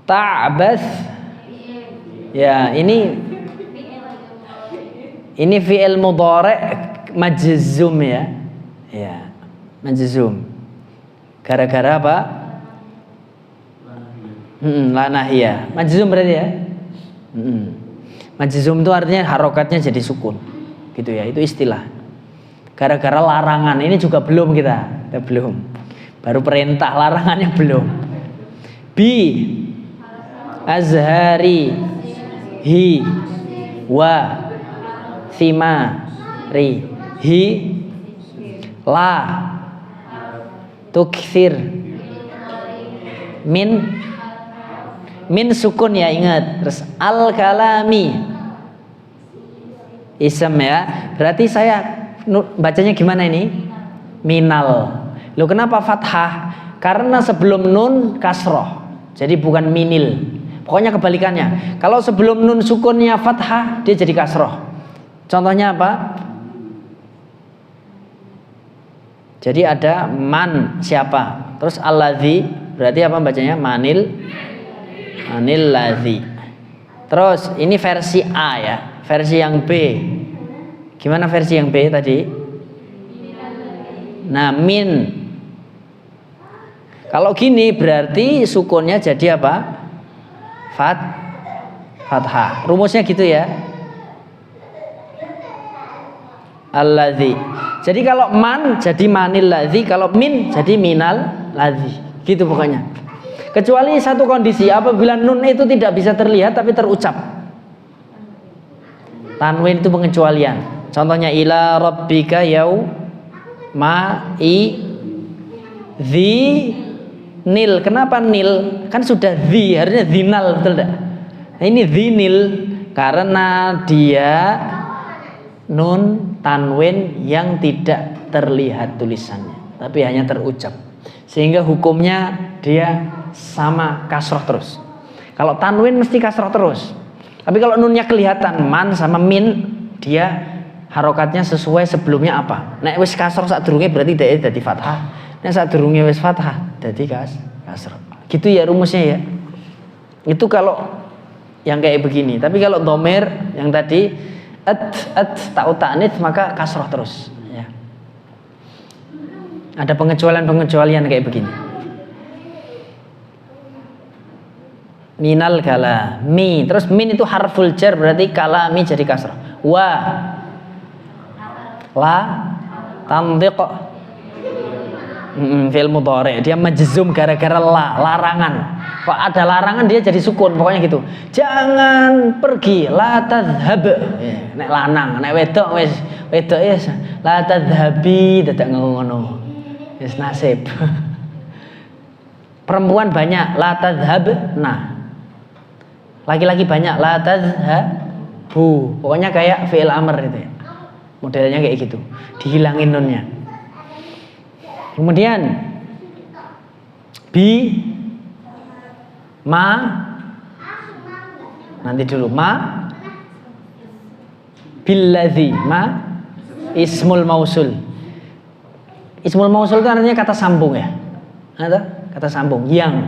ta'bas. Ya, ini fi'il mudhari' majzum ya. Ya, majzum. Gara-gara apa? La nahiyah. Majzum berarti ya. Majzum itu artinya harokatnya jadi sukun. Gitu ya, itu istilah. Gara-gara larangan, ini juga belum kita belum. Baru perintah, larangannya belum. Bi azhari hi wa thimari hi La tukthir. Min sukun ya, ingat. Terus al-kalami isem ya. Berarti saya bacanya gimana ini? Minal. Loh kenapa fathah? Karena sebelum nun kasroh. Jadi bukan minil. Pokoknya kebalikannya. Kalau sebelum nun sukunnya fathah, dia jadi kasroh. Contohnya apa? Jadi ada man, siapa. Terus alladzi, berarti apa bacanya? Manil ladzi. Terus ini versi A ya. Versi yang B. Gimana versi yang B tadi? Nah, min. Kalau gini berarti sukunnya jadi apa? Fathah. Rumusnya gitu ya. Alladzi. Jadi kalau man jadi manil ladzi, kalau min jadi minal ladzi. Gitu pokoknya. Kecuali satu kondisi, apabila nun itu tidak bisa terlihat tapi terucap. Tanwin itu pengecualian. Contohnya ila rabbika zi nil. Kenapa nil? Kan sudah zi, harusnya zinal, betul tidak? Nah, ini zinil karena dia nun tanwin yang tidak terlihat tulisannya, tapi hanya terucap. Sehingga hukumnya dia sama kasroh terus. Kalau tanwin mesti kasroh terus. Tapi kalau nunnya kelihatan man sama min, dia harokatnya sesuai sebelumnya apa. Nek wis kasroh sadurunge berarti dia jadi fathah. Nek sadurunge wis fathah jadi kasroh. Gitu ya rumusnya ya. Itu kalau yang kayak begini. Tapi kalau dhamir yang tadi ta'u ta'nits maka kasroh terus ya. Ada pengecualian kayak begini. Minal kalami. Terus min itu harful jar, berarti kalami jadi kasroh. Wa la tantiq fi'il mudhari, dia majzum gara-gara larangan. Kok ada larangan dia jadi sukun, pokoknya gitu. Jangan pergi, la tadhhab. Nek lanang, nek wedok wis wedok ya la tadhhabi, dadak ngono. Wis nasib. Perempuan banyak la tadhhabna. Laki-laki banyak la tadhhabu. Pokoknya kayak fi'il amr itu ya. Modelnya kayak gitu. Dihilangin nunnya. Kemudian ma nanti dulu billadzi ismul mausul. Ismul mausul itu artinya kata sambung ya. Kata sambung yang.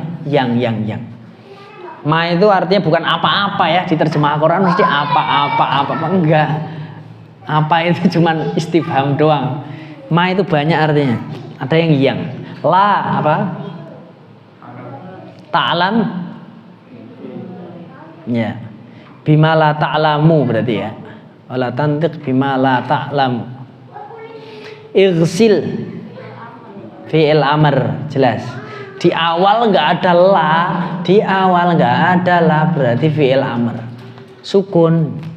Ma itu artinya bukan apa-apa ya, di terjemah Al-Quran mesti apa enggak. Apa itu cuman istifham doang. Ma itu banyak artinya. Ada yang. La apa? Ta'lam. Ya. Bima la ta'lamu berarti ya. Wala tantiq bima la ta'lamu. Ighsil fi'il amr, jelas. Di awal enggak ada la, berarti fi'il amr. Sukun.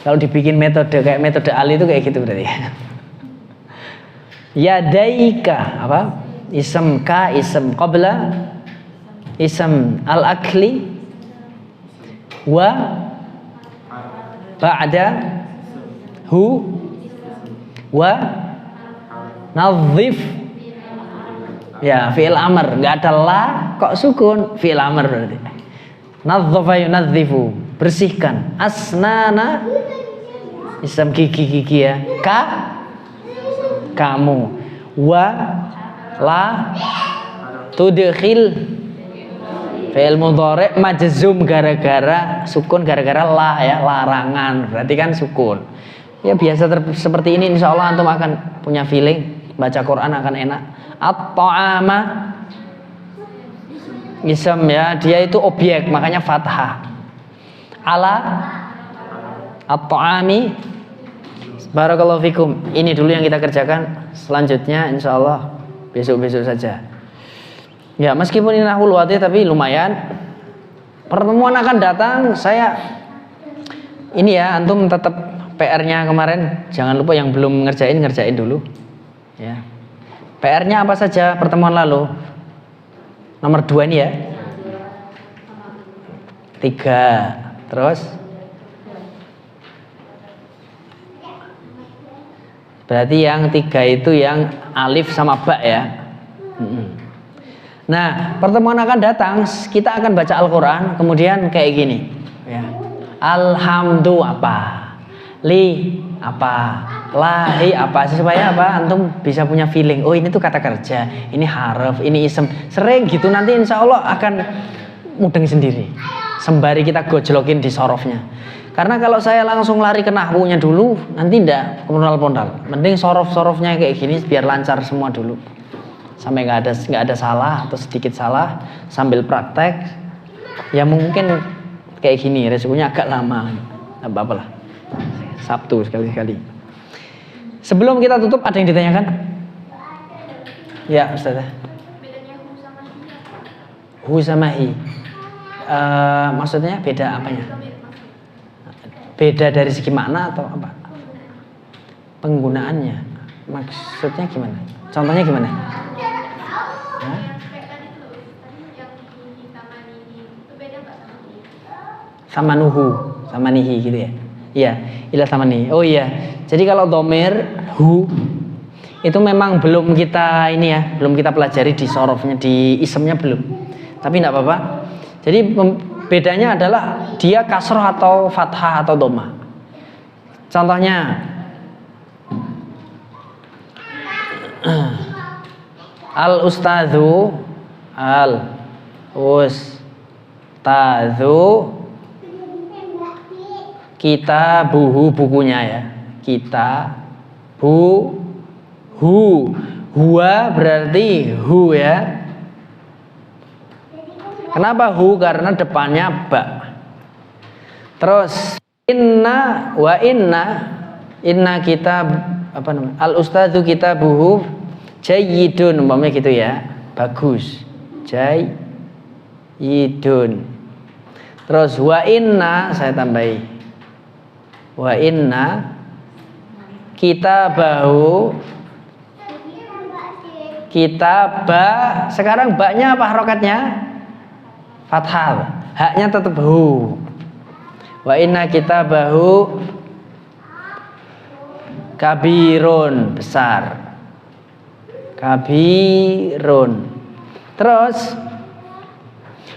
Kalau dibikin metode kayak metode Ali itu kayak gitu berarti. Yadaika apa? Ism ka, ism qabla, ism al-akli wa ba'da hu wa nadhif. Ya, fi'il amr, enggak ada la kok sukun, fi'il amr berarti. Nadzafa yunadzifu, bersihkan. Asnana ism gigi ya. Kamu. Wa la tudkhil fi'il mudhari' majzum gara-gara sukun, gara-gara la ya, larangan. Berarti kan sukun. Ya biasa seperti ini insyaallah antum akan punya feeling baca Quran akan enak. At-ta'ama ism ya, dia itu objek makanya fathah. Ala at-ta'ami. Barakallahu fikum. Ini dulu yang kita kerjakan. Selanjutnya insyaallah besok-besok saja. Ya meskipun ini nahwul wadih tapi lumayan. Pertemuan akan datang saya ini ya, antum tetap PR-nya kemarin jangan lupa yang belum ngerjain dulu. Ya. PR-nya apa saja pertemuan lalu? Nomor 2 ini ya. 3. Terus berarti yang 3 itu yang alif sama ba ya. Nah, pertemuan akan datang, kita akan baca Al-Quran, kemudian kayak gini ya. Alhamdu apa? Li apa? Lahi apa? Supaya apa? Antum bisa punya feeling, oh ini tuh kata kerja, ini harf, ini isem. Sering gitu, nanti insya Allah akan mudeng sendiri sembari kita gojlokin di sorofnya. Karena kalau saya langsung lari ke nahwunya dulu, nanti ndak pondal-pondal. Mending sorof-sorofnya kayak gini biar lancar semua dulu. Sampai nggak ada salah atau sedikit salah sambil praktek. Ya mungkin kayak gini, resikonya agak lama. Nggak apa-apa lah. Sabtu sekali-kali. Sebelum kita tutup, ada yang ditanyakan? Ya, Ustazah. Bedanya hu sama hi apa? Hu sama hi. Maksudnya beda apanya? Beda dari segi makna atau apa? Penggunaannya. Maksudnya gimana? Contohnya gimana? Hah? Sama nuhu, sama nihi gitu ya? Iya, ilah sama nihi. Oh iya. Jadi kalau domir hu itu memang belum kita ini ya, belum kita pelajari di sorofnya, di isemnya belum. Tapi tidak apa-apa. Jadi bedanya adalah dia kasroh atau fathah atau dhamma. Contohnya al-ustadzu, al-ustadzu, kitabuhu bukunya ya. Kitabuhu, huwa berarti hu ya. Kenapa hu? Karena depannya ba. Terus inna kita apa namanya? Al ustadzu kitabuhu jayyidun, umpamanya gitu ya. Bagus. Jayyidun. Terus wa inna saya tambahi. Wa inna kitabahu, kitabah. Sekarang ba-nya apa harokatnya? Fathah, haknya tetap hu. Wa inna kitabahu kabirun, besar. Kabirun. Terus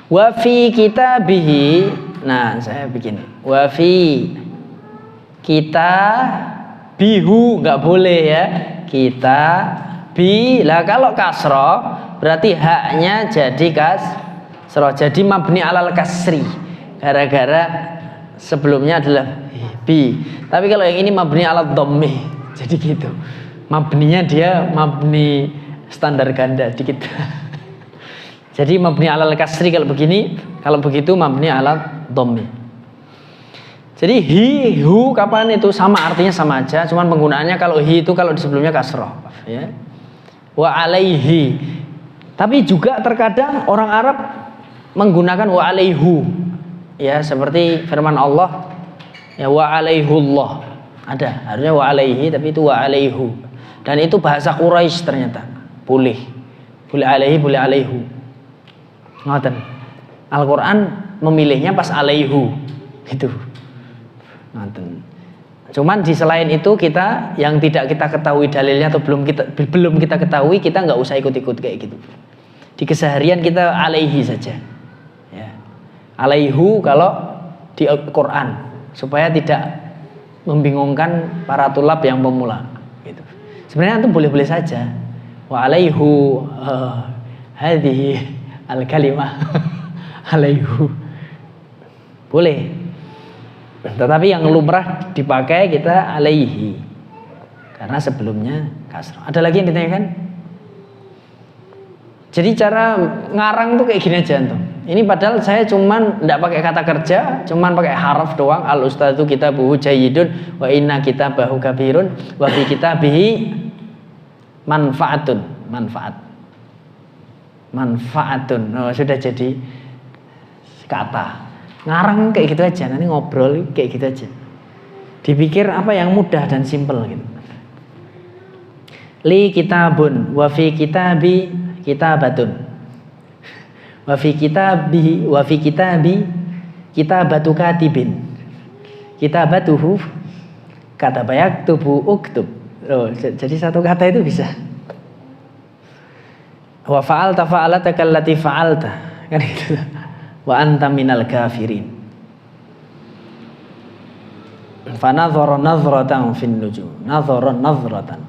wa fi kitabihi. Nah, saya bikin wa fi kita bihu, nggak boleh ya. Kita bi. Lah kalau kasroh berarti haknya jadi kasroh, jadi mabni alal kasri, gara-gara sebelumnya adalah bi. Tapi kalau yang ini mabni alal dhammi, jadi gitu. Mabninya dia mabni standar ganda dikit. Jadi mabni alal kasri kalau begini, kalau begitu mabni alal dhammi. Jadi hi, hu kapan itu sama, artinya sama aja, cuman penggunaannya kalau hi itu kalau di sebelumnya kasroh ya. Wa alaihi. Tapi juga terkadang orang Arab menggunakan wa alaihu ya, seperti firman Allah ya, wa alaihullah. Ada, harusnya wa alaihi tapi itu wa alaihu. Dan itu bahasa Quraisy ternyata. Boleh alaihi, boleh alaihu. Ngoten. Al-Qur'an memilihnya pas alaihu gitu. Ngoten. Cuman di selain itu kita yang tidak kita ketahui dalilnya atau belum kita ketahui, kita nggak usah ikut-ikut kayak gitu. Di keseharian kita alaihi saja. Ya. Alaihu kalau di Al-Quran, supaya tidak membingungkan para tulab yang pemula gitu. Sebenarnya itu boleh-boleh saja. Wa alaihu hadhihi al-kalimah alaihu. Boleh. Tetapi yang lumrah dipakai kita alaihi. Karena sebelumnya kasrah. Ada lagi yang ditanyakan? Jadi cara ngarang tuh kayak gini aja tuh. Ini padahal saya cuman enggak pakai kata kerja, cuman pakai haraf doang. Al ustadzu kitabuhu jayyidun wa inna kitabahu kabirun wa fi kitabihi manfaatun. Manfaatun. Oh, sudah jadi kata. Ngarang kayak gitu aja, nanti ngobrol kayak gitu aja. Dipikir apa yang mudah dan simpel gitu. Li kitabun wa fi kitabi kitabatun. Wa fi kitabi kitabatu katibin. Kitabatuhu kataba yaktubu uktub. Oh, jadi satu kata itu bisa. Wa fa'alta fa'alataka allati fa'alta. Kan gitu. Wa anta minal kafirin. Fa nadhara nadhratan fin nujum. Nadhara nadhratan.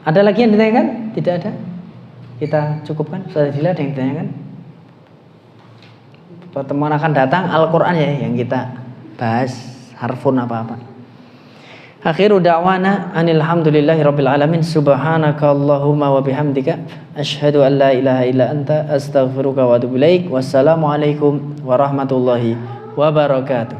Ada lagi yang ditanyakan? Tidak ada. Kita cukupkan. Sudah ada yang ditanyakan? Pertemuan akan datang Al-Qur'an ya yang kita bahas, harfun apa-apa. Akhiru da'wana anilhamdulillahi rabbil alamin. Subhanaka Allahumma wa bihamdika asyhadu an la ilaha illa anta astaghfiruka wa atubu ilaik. Wassalamualaikum warahmatullahi wabarakatuh.